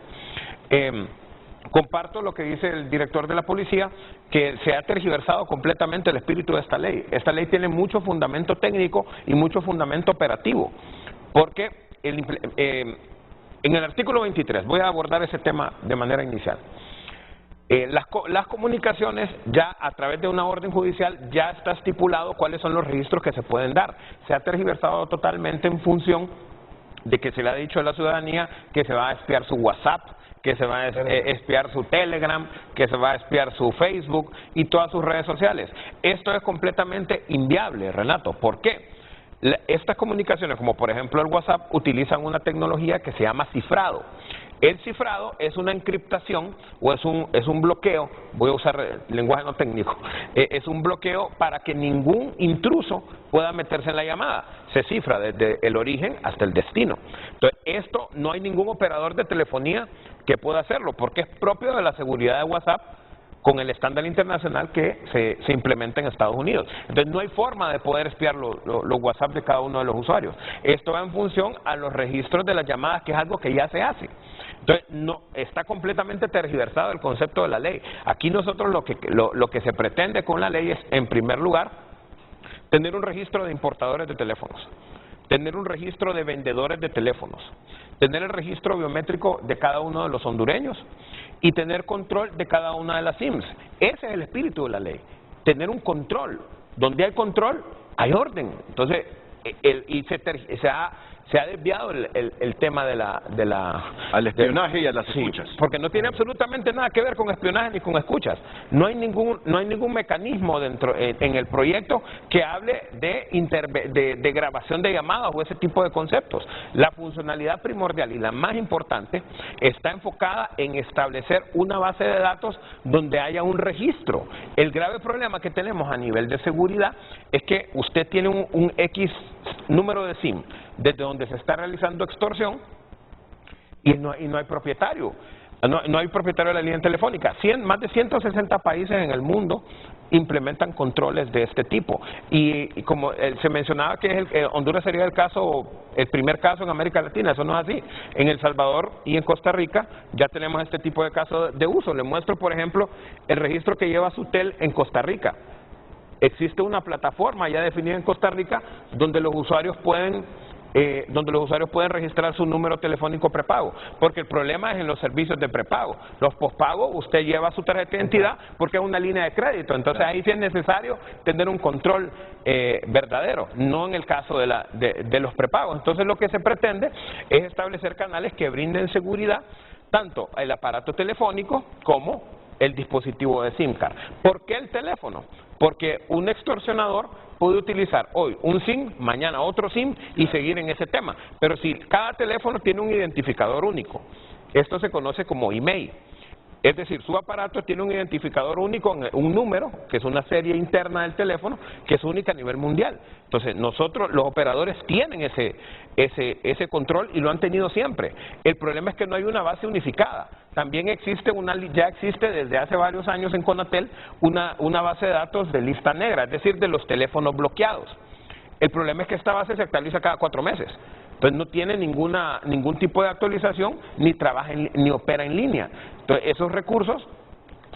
Comparto lo que dice el director de la policía, que se ha tergiversado completamente el espíritu de esta ley. Esta ley tiene mucho fundamento técnico y mucho fundamento operativo, porque en el artículo 23, voy a abordar ese tema de manera inicial. Las comunicaciones, ya a través de una orden judicial, ya está estipulado cuáles son los registros que se pueden dar. Se ha tergiversado totalmente en función de que se le ha dicho a la ciudadanía que se va a espiar su WhatsApp, que se va a espiar su Telegram, que se va a espiar su Facebook y todas sus redes sociales. Esto es completamente inviable, Renato. ¿Por qué? Estas comunicaciones, como por ejemplo el WhatsApp, utilizan una tecnología que se llama cifrado. El cifrado es una encriptación o es un bloqueo, voy a usar lenguaje no técnico, es un bloqueo para que ningún intruso pueda meterse en la llamada. Se cifra desde el origen hasta el destino. Entonces, esto no hay ningún operador de telefonía que pueda hacerlo, porque es propio de la seguridad de WhatsApp con el estándar internacional que se implementa en Estados Unidos. Entonces, no hay forma de poder espiar los WhatsApp de cada uno de los usuarios. Esto va en función a los registros de las llamadas, que es algo que ya se hace. Entonces, no, está completamente tergiversado el concepto de la ley. Aquí nosotros lo que se pretende con la ley es, en primer lugar, tener un registro de importadores de teléfonos, tener un registro de vendedores de teléfonos, tener el registro biométrico de cada uno de los hondureños y tener control de cada una de las SIMs. Ese es el espíritu de la ley, tener un control. Donde hay control, hay orden. Entonces, se ha desviado el tema al espionaje y a las escuchas. Porque no tiene absolutamente nada que ver con espionaje ni con escuchas. No hay ningún mecanismo en el proyecto que hable de grabación de llamadas o ese tipo de conceptos. La funcionalidad primordial y la más importante está enfocada en establecer una base de datos donde haya un registro. El grave problema que tenemos a nivel de seguridad es que usted tiene un X número de SIM desde donde se está realizando extorsión y no hay propietario. No hay propietario de la línea telefónica. Más de 160 países en el mundo implementan controles de este tipo. Y como se mencionaba que Honduras sería el primer caso en América Latina, eso no es así. En El Salvador y en Costa Rica ya tenemos este tipo de casos de uso. Le muestro, por ejemplo, el registro que lleva Sutel en Costa Rica. Existe una plataforma ya definida en Costa Rica donde los usuarios pueden registrar su número telefónico prepago, porque el problema es en los servicios de prepago. Los postpagos, usted lleva su tarjeta de identidad porque es una línea de crédito, entonces ahí sí es necesario tener un control verdadero, no en el caso de los prepagos. Entonces lo que se pretende es establecer canales que brinden seguridad, tanto el aparato telefónico como el dispositivo de SIM card. ¿Por qué el teléfono? Porque un extorsionador puede utilizar hoy un SIM, mañana otro SIM y seguir en ese tema. Pero si cada teléfono tiene un identificador único, esto se conoce como email. Es decir, su aparato tiene un identificador único, un número, que es una serie interna del teléfono, que es única a nivel mundial. Entonces, nosotros, los operadores, tienen ese control y lo han tenido siempre. El problema es que no hay una base unificada. También ya existe desde hace varios años en Conatel una base de datos de lista negra, es decir, de los teléfonos bloqueados. El problema es que esta base se actualiza cada 4 meses. Entonces no tiene ningún tipo de actualización, ni trabaja ni opera en línea. Entonces esos recursos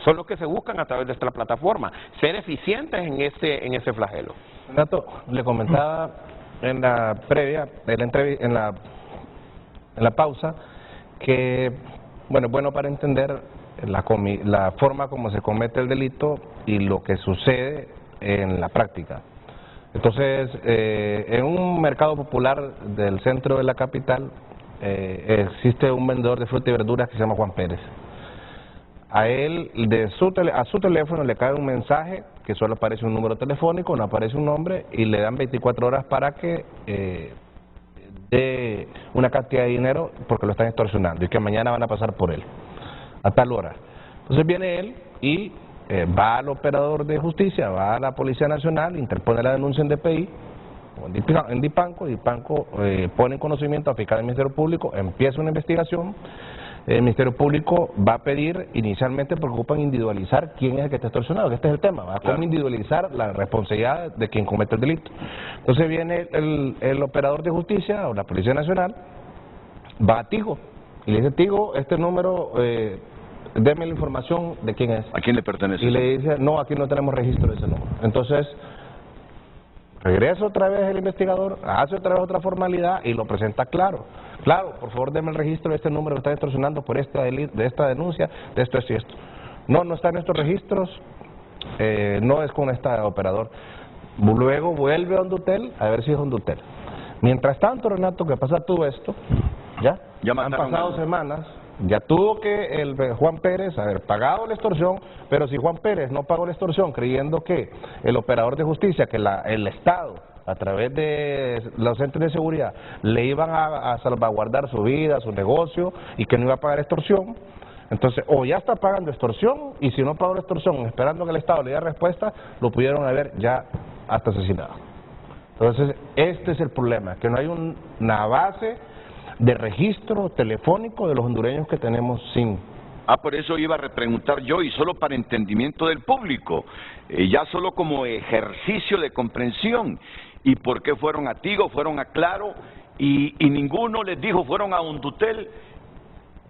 son los que se buscan a través de esta plataforma, ser eficientes en ese flagelo. Renato, le comentaba en la previa, en la pausa, que bueno, es bueno para entender la forma como se comete el delito y lo que sucede en la práctica. Entonces, en un mercado popular del centro de la capital existe un vendedor de frutas y verduras que se llama Juan Pérez. A él, a su teléfono le cae un mensaje que solo aparece un número telefónico, no aparece un nombre, y le dan 24 horas para que dé una cantidad de dinero porque lo están extorsionando y que mañana van a pasar por él a tal hora. Entonces viene él y va al operador de justicia, va a la Policía Nacional, interpone la denuncia en DPI, en Dipanco pone en conocimiento al fiscal del Ministerio Público, empieza una investigación. El Ministerio Público va a pedir, inicialmente preocupan individualizar quién es el que está extorsionado, que este es el tema, va a cómo individualizar la responsabilidad de quien comete el delito. Entonces viene el operador de justicia o la Policía Nacional, va a Tigo y le dice: Tigo, este número, deme la información de quién es. ¿A quién le pertenece? Y le dice: no, aquí no tenemos registro de ese número. Entonces regresa otra vez el investigador, hace otra vez otra formalidad y lo presenta claro. Claro, por favor, deme el registro de este número que está extorsionando por esta denuncia, de esto y esto. No, no está en estos registros, no es con este operador. Luego vuelve a Hondutel a ver si es Hondutel. Mientras tanto, Renato, que pasa todo esto, ya han pasado semanas, ya tuvo que el Juan Pérez haber pagado la extorsión, pero si Juan Pérez no pagó la extorsión creyendo que el operador de justicia, que el Estado, a través de los centros de seguridad, le iban a salvaguardar su vida, su negocio, y que no iba a pagar extorsión, entonces o ya está pagando extorsión, y si no pagó la extorsión, esperando que el Estado le diera respuesta, lo pudieron haber ya hasta asesinado. Entonces, este es el problema, que no hay una base de registro telefónico de los hondureños que tenemos sin. Por eso iba a repreguntar yo, y solo para entendimiento del público, ya solo como ejercicio de comprensión. ¿Y por qué fueron a Tigo, fueron a Claro, y ninguno les dijo, fueron a Hondutel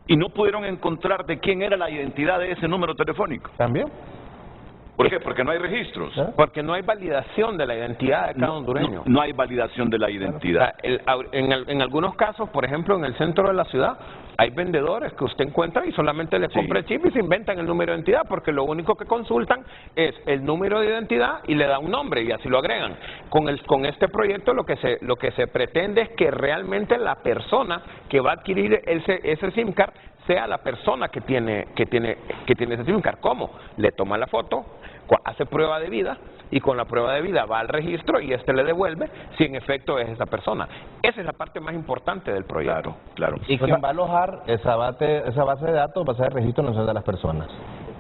y no pudieron encontrar de quién era la identidad de ese número telefónico? También. ¿Por qué? Porque no hay registros. Porque no hay validación de la identidad de cada hondureño. No hay validación de la identidad. En algunos casos, por ejemplo, en el centro de la ciudad, hay vendedores que usted encuentra y solamente le compra el chip y se inventan el número de identidad, porque lo único que consultan es el número de identidad y le da un nombre y así lo agregan. Con este proyecto lo que se pretende es que realmente la persona que va a adquirir ese SIM card sea la persona que tiene ese SIM card. ¿Cómo? Le toma la foto, hace prueba de vida y con la prueba de vida va al registro y le devuelve si en efecto es esa persona. Esa es la parte más importante del proyecto. Claro. Y quien va a alojar esa base de datos va a ser el Registro Nacional de las Personas.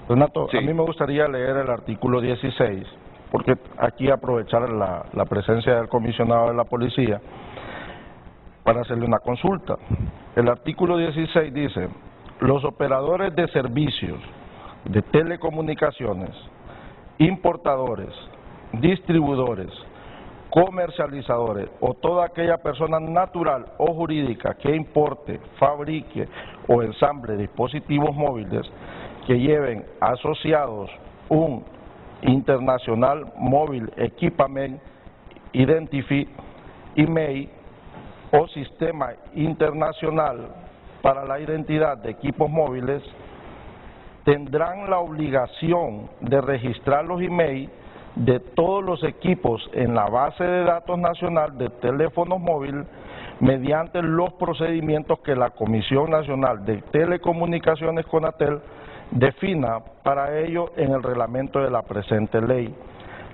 Renato, a mí me gustaría leer el artículo 16, porque aquí aprovechar la presencia del comisionado de la policía para hacerle una consulta. El artículo 16 dice: los operadores de servicios de telecomunicaciones, importadores, distribuidores, comercializadores o toda aquella persona natural o jurídica que importe, fabrique o ensamble dispositivos móviles que lleven asociados un International Mobile Equipment Identity Email o Sistema Internacional para la identidad de equipos móviles, tendrán la obligación de registrar los emails de todos los equipos en la base de datos nacional de teléfonos móviles mediante los procedimientos que la Comisión Nacional de Telecomunicaciones CONATEL defina para ello en el reglamento de la presente ley.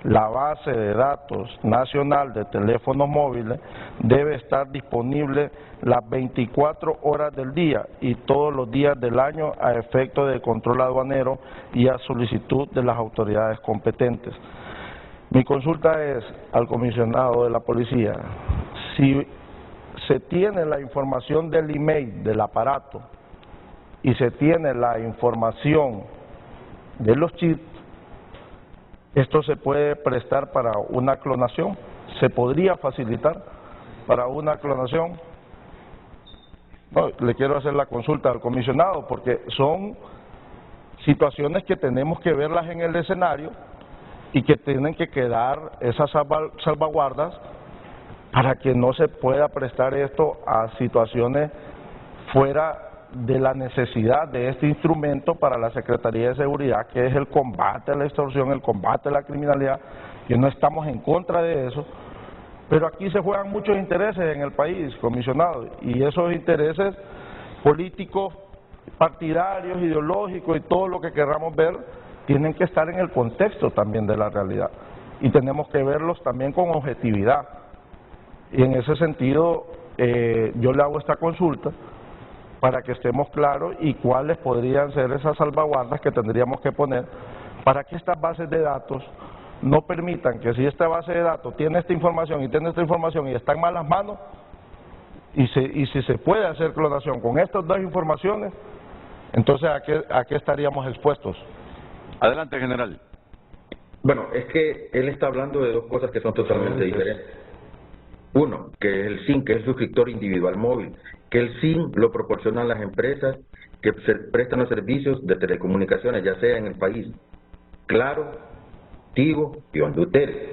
La base de datos nacional de teléfonos móviles debe estar disponible las 24 horas del día y todos los días del año a efecto de control aduanero y a solicitud de las autoridades competentes. Mi consulta es al comisionado de la policía: si se tiene la información del email del aparato y se tiene la información de los chips, ¿esto se puede prestar para una clonación? ¿Se podría facilitar para una clonación? No, le quiero hacer la consulta al comisionado porque son situaciones que tenemos que verlas en el escenario y que tienen que quedar esas salvaguardas para que no se pueda prestar esto a situaciones fuera de la necesidad de este instrumento para la Secretaría de Seguridad, que es el combate a la extorsión, el combate a la criminalidad, que no estamos en contra de eso, pero aquí se juegan muchos intereses en el país, comisionado, y esos intereses políticos, partidarios, ideológicos y todo lo que queramos ver, tienen que estar en el contexto también de la realidad, y tenemos que verlos también con objetividad. Y en ese sentido, yo le hago esta consulta para que estemos claros y cuáles podrían ser esas salvaguardas que tendríamos que poner para que estas bases de datos no permitan que si esta base de datos tiene esta información y tiene esta información y está en malas manos, y si se puede hacer clonación con estas dos informaciones, entonces ¿a qué estaríamos expuestos? Adelante, general. Bueno, es que él está hablando de dos cosas que son totalmente diferentes. Uno, que es el SIM, que es el suscriptor individual móvil, que el SIM lo proporcionan las empresas que prestan los servicios de telecomunicaciones, ya sea en el país, Claro, Tigo y Hondutel.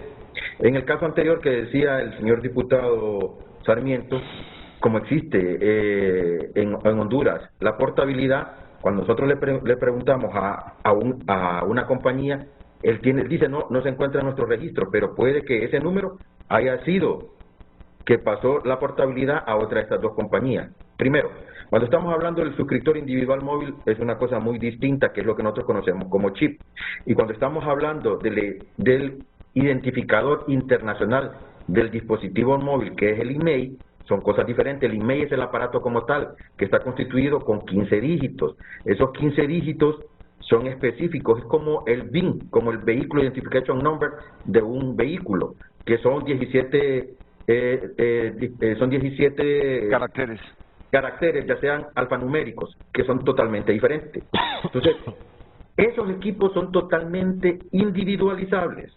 En el caso anterior que decía el señor diputado Sarmiento, como existe en Honduras la portabilidad, cuando nosotros le preguntamos a una compañía, él dice no se encuentra en nuestro registro, pero puede que ese número haya sido que pasó la portabilidad a otra de estas dos compañías. Primero, cuando estamos hablando del suscriptor individual móvil, es una cosa muy distinta, que es lo que nosotros conocemos como chip. Y cuando estamos hablando del identificador internacional del dispositivo móvil, que es el IMEI, son cosas diferentes. El IMEI es el aparato como tal, que está constituido con 15 dígitos. Esos 15 dígitos son específicos, es como el VIN, como el Vehicle Identification Number de un vehículo, que son 17 caracteres, ya sean alfanuméricos, que son totalmente diferentes. Entonces, esos equipos son totalmente individualizables.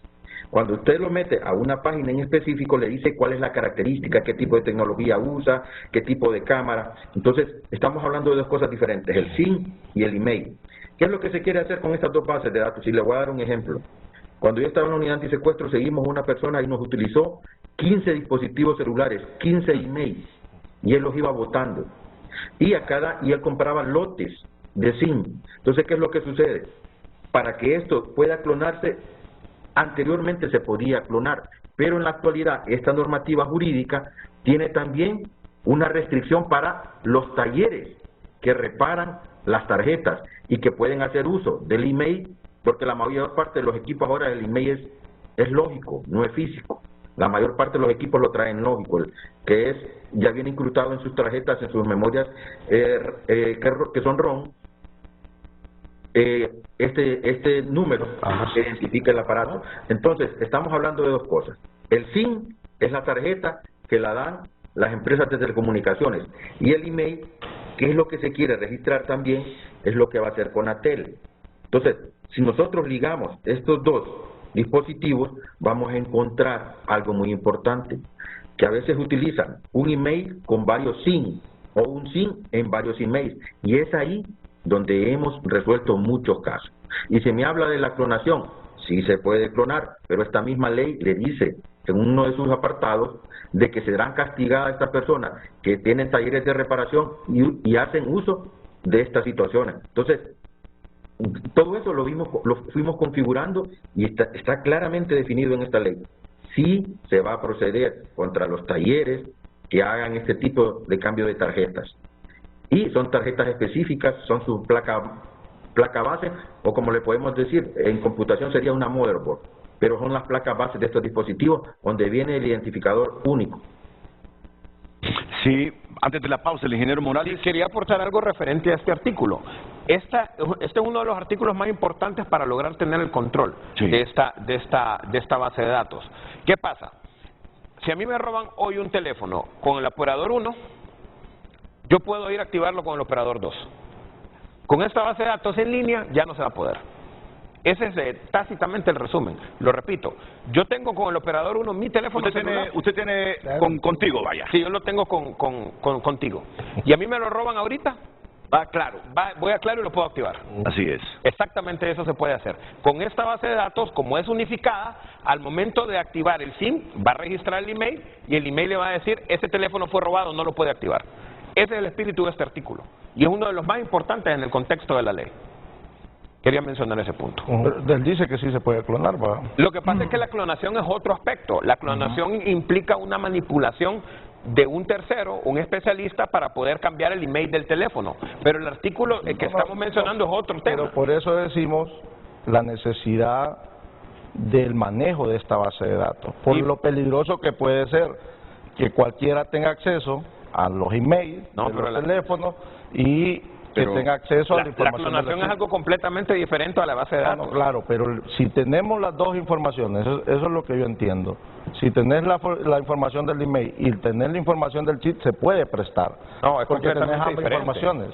Cuando usted lo mete a una página en específico, le dice cuál es la característica, qué tipo de tecnología usa, qué tipo de cámara. Entonces, estamos hablando de dos cosas diferentes, el SIM y el email. ¿Qué es lo que se quiere hacer con estas dos bases de datos? Y le voy a dar un ejemplo. Cuando yo estaba en la unidad antisecuestro, seguimos a una persona y nos utilizó 15 dispositivos celulares, 15 emails, y él los iba botando. Y él compraba lotes de SIM. Entonces, ¿qué es lo que sucede? Para que esto pueda clonarse, anteriormente se podía clonar, pero en la actualidad esta normativa jurídica tiene también una restricción para los talleres que reparan las tarjetas y que pueden hacer uso del email, porque la mayor parte de los equipos ahora el email es lógico, no es físico. La mayor parte de los equipos lo traen lógico, que ya viene incrustado en sus tarjetas, en sus memorias que son ROM, este número que identifica el aparato. Entonces, estamos hablando de dos cosas. El SIM es la tarjeta que la dan las empresas de telecomunicaciones, y el email, que es lo que se quiere registrar también, es lo que va a hacer Conatel. Entonces, si nosotros ligamos estos dos dispositivos, vamos a encontrar algo muy importante, que a veces utilizan un email con varios SIM, o un SIM en varios emails, y es ahí donde hemos resuelto muchos casos. Y se me habla de la clonación, sí se puede clonar, pero esta misma ley le dice en uno de sus apartados de que serán castigadas estas personas que tienen talleres de reparación y hacen uso de estas situaciones. Entonces, todo eso lo fuimos configurando y está claramente definido en esta ley. Sí se va a proceder contra los talleres que hagan este tipo de cambio de tarjetas. Y son tarjetas específicas, son su placa base, o como le podemos decir, en computación sería una motherboard, pero son las placas bases de estos dispositivos donde viene el identificador único. Sí, antes de la pausa, el ingeniero Morales. Quería aportar algo referente a este artículo. Este es uno de los artículos más importantes para lograr tener el control de esta base de datos. ¿Qué pasa? Si a mí me roban hoy un teléfono con el operador 1, yo puedo ir a activarlo con el operador 2. Con esta base de datos en línea ya no se va a poder. Ese es tácitamente el resumen. Lo repito, yo tengo con el operador 1 mi teléfono celular. Usted tiene contigo, vaya. Sí, yo lo tengo contigo. Y a mí me lo roban ahorita, va Claro. Voy a Claro y lo puedo activar. Así es. Exactamente eso se puede hacer. Con esta base de datos, como es unificada, al momento de activar el SIM, va a registrar el email y el email le va a decir, ese teléfono fue robado, no lo puede activar. Ese es el espíritu de este artículo y es uno de los más importantes en el contexto de la ley. Quería mencionar ese punto. Pero él dice que sí se puede clonar, ¿verdad? Lo que pasa es que la clonación es otro aspecto. La clonación implica una manipulación de un tercero, un especialista, para poder cambiar el email del teléfono. Pero el artículo que estamos mencionando es otro tema. Pero por eso decimos la necesidad del manejo de esta base de datos. Por lo peligroso que puede ser que cualquiera tenga acceso a los emails, los teléfonos y que tenga acceso a la información. La clonación es algo completamente diferente a la base de datos. Claro, pero si tenemos las dos informaciones, eso es lo que yo entiendo. Si tenés la información del email y tener la información del chip, se puede prestar. No, es porque completamente tenés ambas diferente. informaciones.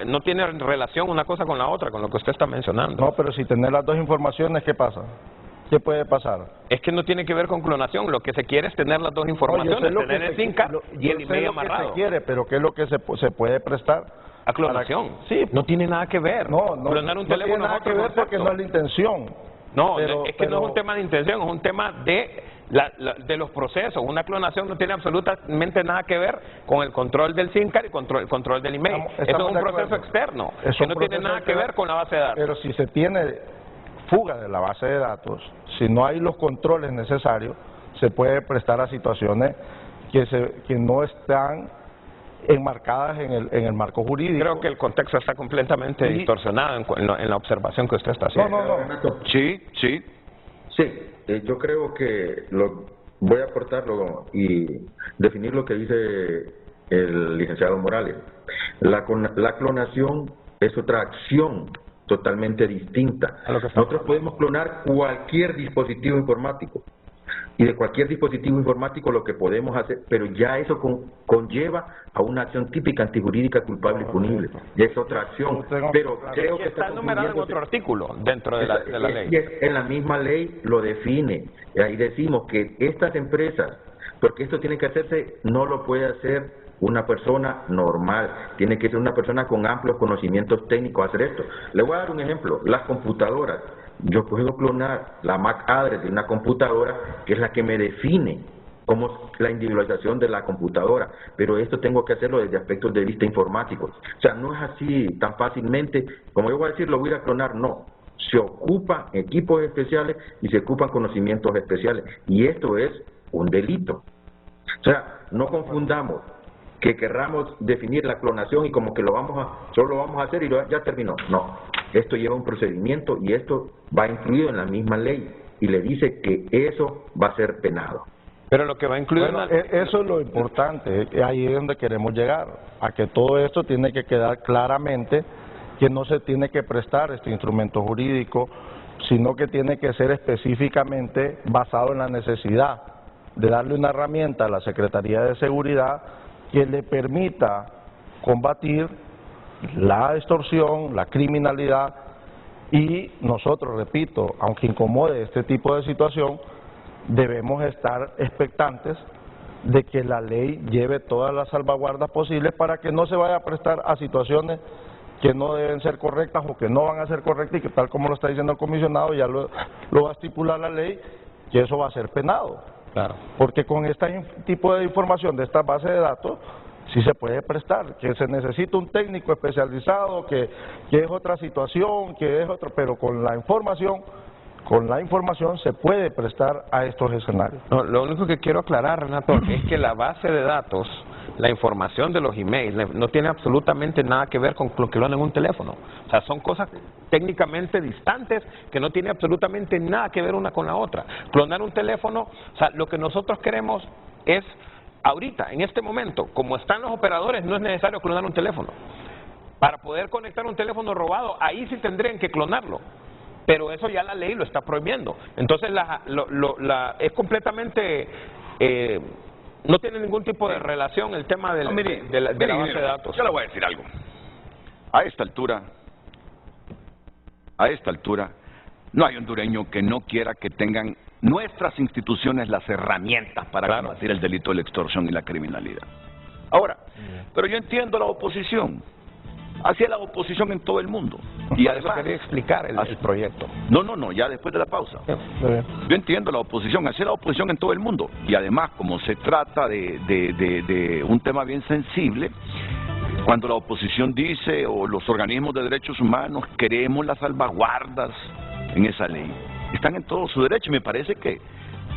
No tiene relación una cosa con la otra, con lo que usted está mencionando. No, pero si tenés las dos informaciones, ¿qué pasa? ¿Qué puede pasar? Es que no tiene que ver con clonación, lo que se quiere es tener las dos informaciones, tener el SIM card y el email amarrado. Que se quiere, pero ¿qué es lo que se puede prestar? A clonación. Sí, no tiene nada que ver. Clonar un teléfono tiene nada que ver porque no es la intención. No, es que no es un tema de intención, es un tema de los procesos. Una clonación no tiene absolutamente nada que ver con el control del SIM card y el control del email. Eso es un proceso externo, que no tiene nada que ver con la base de datos. Pero si se tiene fuga de la base de datos, si no hay los controles necesarios, se puede prestar a situaciones que no están enmarcadas en el marco jurídico. Creo que el contexto está completamente distorsionado en la observación que usted está haciendo. No. Sí. Yo creo que voy a aportarlo y definir lo que dice el licenciado Morales. La clonación es otra acción totalmente distinta. Nosotros podemos clonar cualquier dispositivo informático y de cualquier dispositivo informático lo que podemos hacer, pero ya eso conlleva a una acción típica antijurídica culpable y punible. Ya es otra acción, pero creo que está enumerado en otro artículo dentro de la ley. En la misma ley lo define. Ahí decimos que estas empresas, porque esto tiene que hacerse, no lo puede hacer una persona normal, tiene que ser una persona con amplios conocimientos técnicos hacer esto. Le voy a dar un ejemplo, las computadoras. Yo puedo clonar la MAC address de una computadora, que es la que me define como la individualización de la computadora, pero esto tengo que hacerlo desde aspectos de vista informáticos. O sea, no es así tan fácilmente, como yo voy a decir, lo voy a clonar, no. Se ocupan equipos especiales y se ocupan conocimientos especiales, y esto es un delito. O sea, no confundamos que querramos definir la clonación y como que solo lo vamos a hacer y ya terminó. No, esto lleva un procedimiento y esto va incluido en la misma ley y le dice que eso va a ser penado. Pero lo que va incluido eso es lo importante, ahí es donde queremos llegar, a que todo esto tiene que quedar claramente que no se tiene que prestar este instrumento jurídico, sino que tiene que ser específicamente basado en la necesidad de darle una herramienta a la Secretaría de Seguridad que le permita combatir la extorsión, la criminalidad, y nosotros, repito, aunque incomode este tipo de situación, debemos estar expectantes de que la ley lleve todas las salvaguardas posibles para que no se vaya a prestar a situaciones que no deben ser correctas o que no van a ser correctas y que, tal como lo está diciendo el comisionado, ya lo va a estipular la ley, que eso va a ser penado. Claro. Porque con este tipo de información de esta base de datos sí se puede prestar, que se necesita un técnico especializado, que es otra situación, que es otro, pero con la información se puede prestar a estos escenarios. No, lo único que quiero aclarar, Renato, es que la base de datos, la información de los emails, no tiene absolutamente nada que ver con lo que clonan en un teléfono. O sea, son cosas técnicamente distantes que no tienen absolutamente nada que ver una con la otra. Clonar un teléfono, o sea, lo que nosotros queremos es, ahorita, en este momento, como están los operadores, no es necesario clonar un teléfono. Para poder conectar un teléfono robado, ahí sí tendrían que clonarlo. Pero eso ya la ley lo está prohibiendo. Entonces es completamente, no tiene ningún tipo de relación el tema de la base de datos. Yo le voy a decir algo. A esta altura, no hay hondureño que no quiera que tengan nuestras instituciones las herramientas para combatir el delito de la extorsión y la criminalidad. Ahora, pero yo entiendo la oposición. Así es la oposición en todo el mundo. Y además, quería explicar el proyecto. No, ya después de la pausa. Yo entiendo la oposición, hacer la oposición en todo el mundo. Y además, como se trata de un tema bien sensible, cuando la oposición dice, o los organismos de derechos humanos, queremos las salvaguardas en esa ley, están en todo su derecho, y me parece que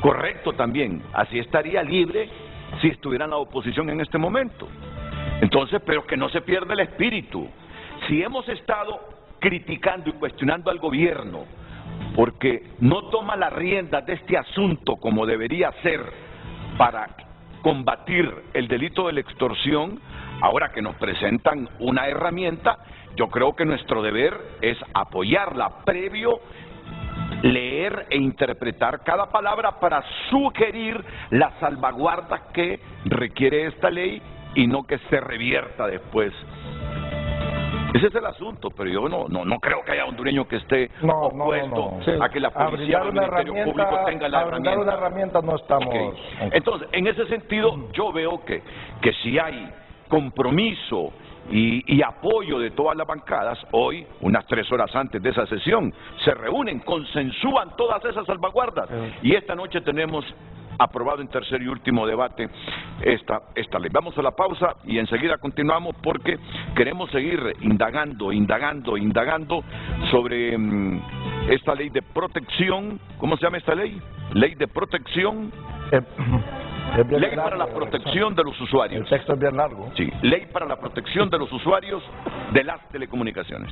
correcto también. Así estaría libre si estuviera en la oposición en este momento. Entonces, pero que no se pierda el espíritu. Si hemos estado criticando y cuestionando al gobierno porque no toma las riendas de este asunto como debería ser para combatir el delito de la extorsión, ahora que nos presentan una herramienta, yo creo que nuestro deber es apoyarla, previo leer e interpretar cada palabra para sugerir las salvaguardas que requiere esta ley y no que se revierta después. Ese es el asunto, pero yo no creo que haya hondureño que esté opuesto a que la policía o el Ministerio Público tenga la herramienta. Una herramienta no estamos... Okay. Entonces, en ese sentido, yo veo que si hay compromiso y apoyo de todas las bancadas, hoy, unas 3 horas antes de esa sesión, se reúnen, consensúan todas esas salvaguardas, y esta noche tenemos aprobado en tercer y último debate esta ley. Vamos a la pausa y enseguida continuamos, porque queremos seguir indagando sobre esta ley de protección. ¿Cómo se llama esta ley? Ley de protección. Ley para la protección de los usuarios. El texto es bien largo. Sí, ley para la protección de los usuarios de las telecomunicaciones.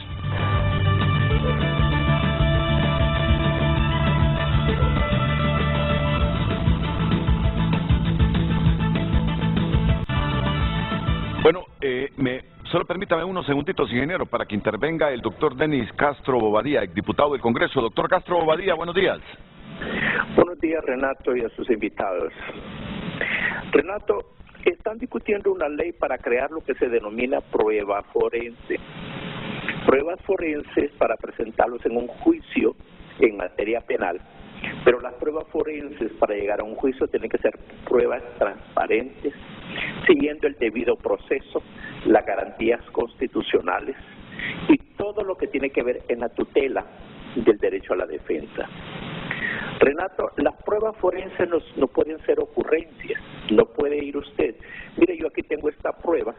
Bueno, solo permítame unos segunditos, ingeniero, para que intervenga el doctor Denis Castro Bobadilla, exdiputado del Congreso. Doctor Castro Bobadilla, buenos días. Buenos días, Renato, y a sus invitados. Renato, están discutiendo una ley para crear lo que se denomina prueba forense. Pruebas forenses para presentarlos en un juicio en materia penal. Pero las pruebas forenses para llegar a un juicio tienen que ser pruebas transparentes, siguiendo el debido proceso, las garantías constitucionales y todo lo que tiene que ver en la tutela del derecho a la defensa. Renato, las pruebas forenses no pueden ser ocurrencias, no puede ir usted. Mire, yo aquí tengo esta prueba,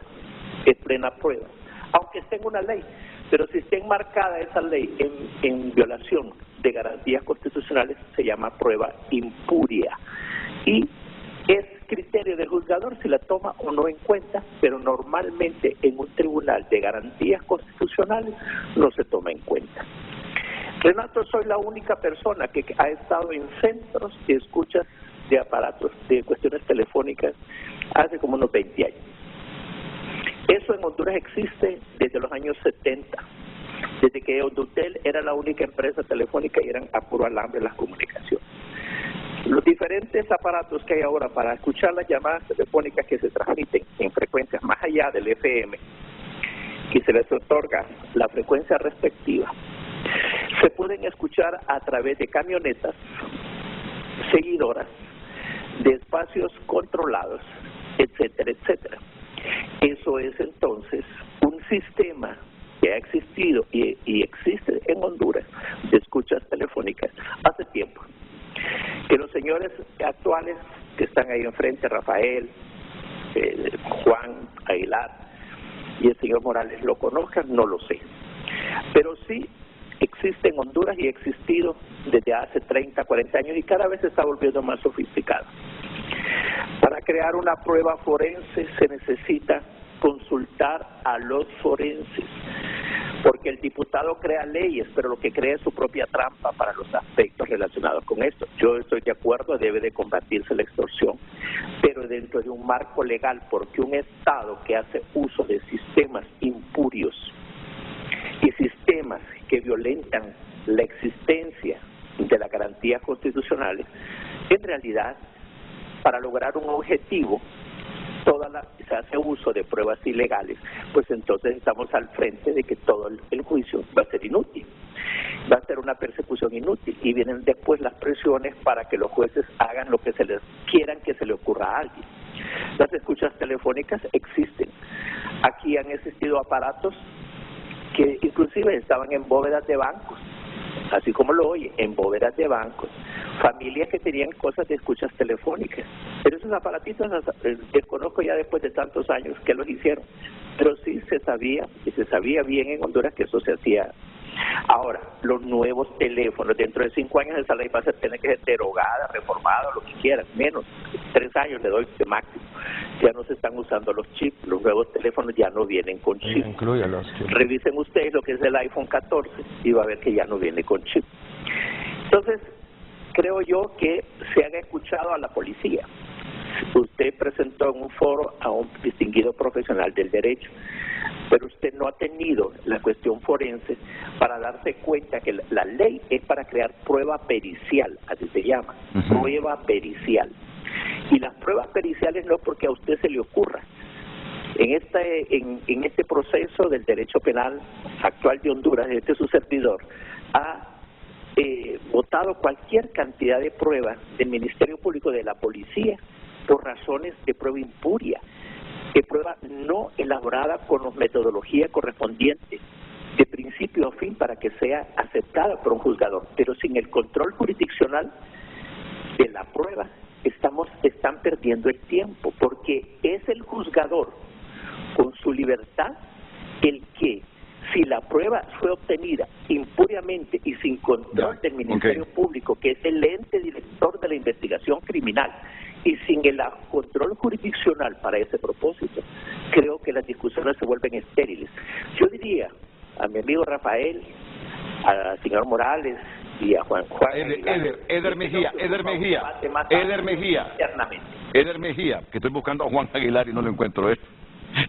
es plena prueba, aunque esté en una ley, pero si está enmarcada esa ley en violación de garantías constitucionales, se llama prueba impuria. Y es criterio del juzgador si la toma o no en cuenta, pero normalmente en un tribunal de garantías constitucionales no se toma en cuenta. Renato, soy la única persona que ha estado en centros de escuchas de aparatos, de cuestiones telefónicas, hace como unos 20 años. Eso en Honduras existe desde los años 70, desde que Hondutel era la única empresa telefónica y eran a puro alambre las comunicaciones. Los diferentes aparatos que hay ahora para escuchar las llamadas telefónicas que se transmiten en frecuencias más allá del FM, y se les otorga la frecuencia respectiva, se pueden escuchar a través de camionetas seguidoras, de espacios controlados, etcétera, etcétera. Eso es entonces un sistema que ha existido y existe en Honduras de escuchas telefónicas hace tiempo. Que los señores actuales que están ahí enfrente, Rafael, Juan Aguilar y el señor Morales, lo conozcan, no lo sé. Pero sí existe en Honduras y ha existido desde hace 30, 40 años y cada vez se está volviendo más sofisticado. Para crear una prueba forense se necesita consultar a los forenses, porque el diputado crea leyes, pero lo que crea es su propia trampa para los aspectos relacionados con esto. Yo estoy de acuerdo, debe de combatirse la extorsión, pero dentro de un marco legal, porque un Estado que hace uso de sistemas impurios y sistemas que violentan la existencia de las garantías constitucionales, en realidad, para lograr un objetivo, se hace uso de pruebas ilegales, pues entonces estamos al frente de que todo el juicio va a ser inútil, va a ser una persecución inútil, y vienen después las presiones para que los jueces hagan lo que se les quieran que se le ocurra a alguien. Las escuchas telefónicas existen. Aquí han existido aparatos que inclusive estaban en bóvedas de bancos, así como lo oye, en bóvedas de bancos, familias que tenían cosas de escuchas telefónicas, pero esos aparatitos desconozco ya después de tantos años que los hicieron, pero sí se sabía, y se sabía bien en Honduras que eso se hacía. Ahora, los nuevos teléfonos, dentro de 5 años esa ley va a tener que ser derogada, reformada, lo que quieran, menos 3 años le doy de máximo. Ya no se están usando los chips, los nuevos teléfonos ya no vienen con chip. Incluye los chips. Revisen ustedes lo que es el iPhone 14 y va a ver que ya no viene con chip. Entonces, creo yo que se han escuchado a la policía. Usted presentó en un foro a un distinguido profesional del derecho, pero usted no ha tenido la cuestión forense para darse cuenta que la ley es para crear prueba pericial, así se llama, prueba pericial. Y las pruebas periciales no es porque a usted se le ocurra. En este proceso del derecho penal actual de Honduras, su servidor ha votado cualquier cantidad de pruebas del Ministerio Público, de la policía, por razones de prueba impuria, de prueba no elaborada con la metodología correspondiente, de principio a fin, para que sea aceptada por un juzgador, pero sin el control jurisdiccional de la prueba están perdiendo el tiempo, porque es el juzgador con su libertad el que, si la prueba fue obtenida impuriamente y sin control del Ministerio Público, que es el ente director de la investigación criminal, y sin el control jurisdiccional para ese propósito, creo que las discusiones se vuelven estériles. Yo diría a mi amigo Rafael, al señor Morales y a Juan Eder Mejía, que estoy buscando a Juan Aguilar y no lo encuentro,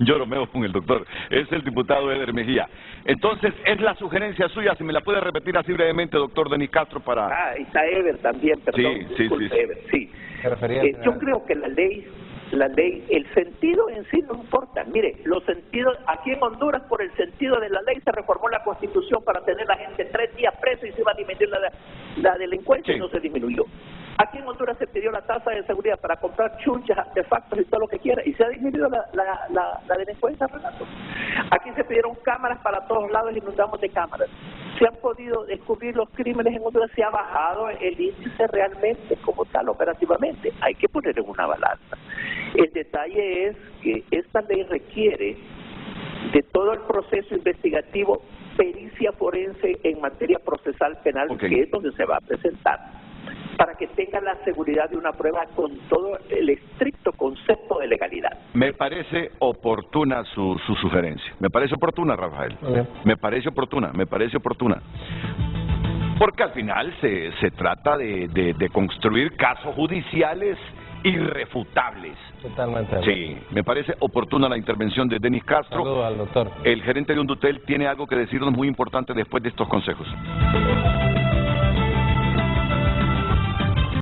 yo lo veo con el doctor, es el diputado Eder Mejía. Entonces, es la sugerencia suya, si me la puede repetir así brevemente, doctor Denis Castro, para... ahí está Eder también, perdón. Sí. Yo creo que la ley, el sentido en sí no importa. Mire, los sentidos, aquí en Honduras, por el sentido de la ley, se reformó la Constitución para tener la gente 3 días presa y se iba a disminuir la delincuencia, y no se disminuyó. Aquí en Honduras se pidió la tasa de seguridad para comprar chunchas, artefactos y todo lo que quiera, y se ha disminuido la delincuencia, Renato. Aquí se pidieron cámaras para todos lados y inundamos de cámaras. Se han podido descubrir los crímenes en Honduras, se ha bajado el índice realmente como tal, operativamente. Hay que poner en una balanza. El detalle es que esta ley requiere de todo el proceso investigativo, pericia forense en materia procesal penal, que es donde se va a presentar, para que tenga la seguridad de una prueba con todo el estricto concepto de legalidad. Me parece oportuna su sugerencia. Me parece oportuna, Rafael. Me parece oportuna. Porque al final se trata de construir casos judiciales irrefutables. Totalmente. Sí, me parece oportuna la intervención de Denis Castro. Saludos al doctor. El gerente de Hondutel tiene algo que decirnos muy importante después de estos consejos.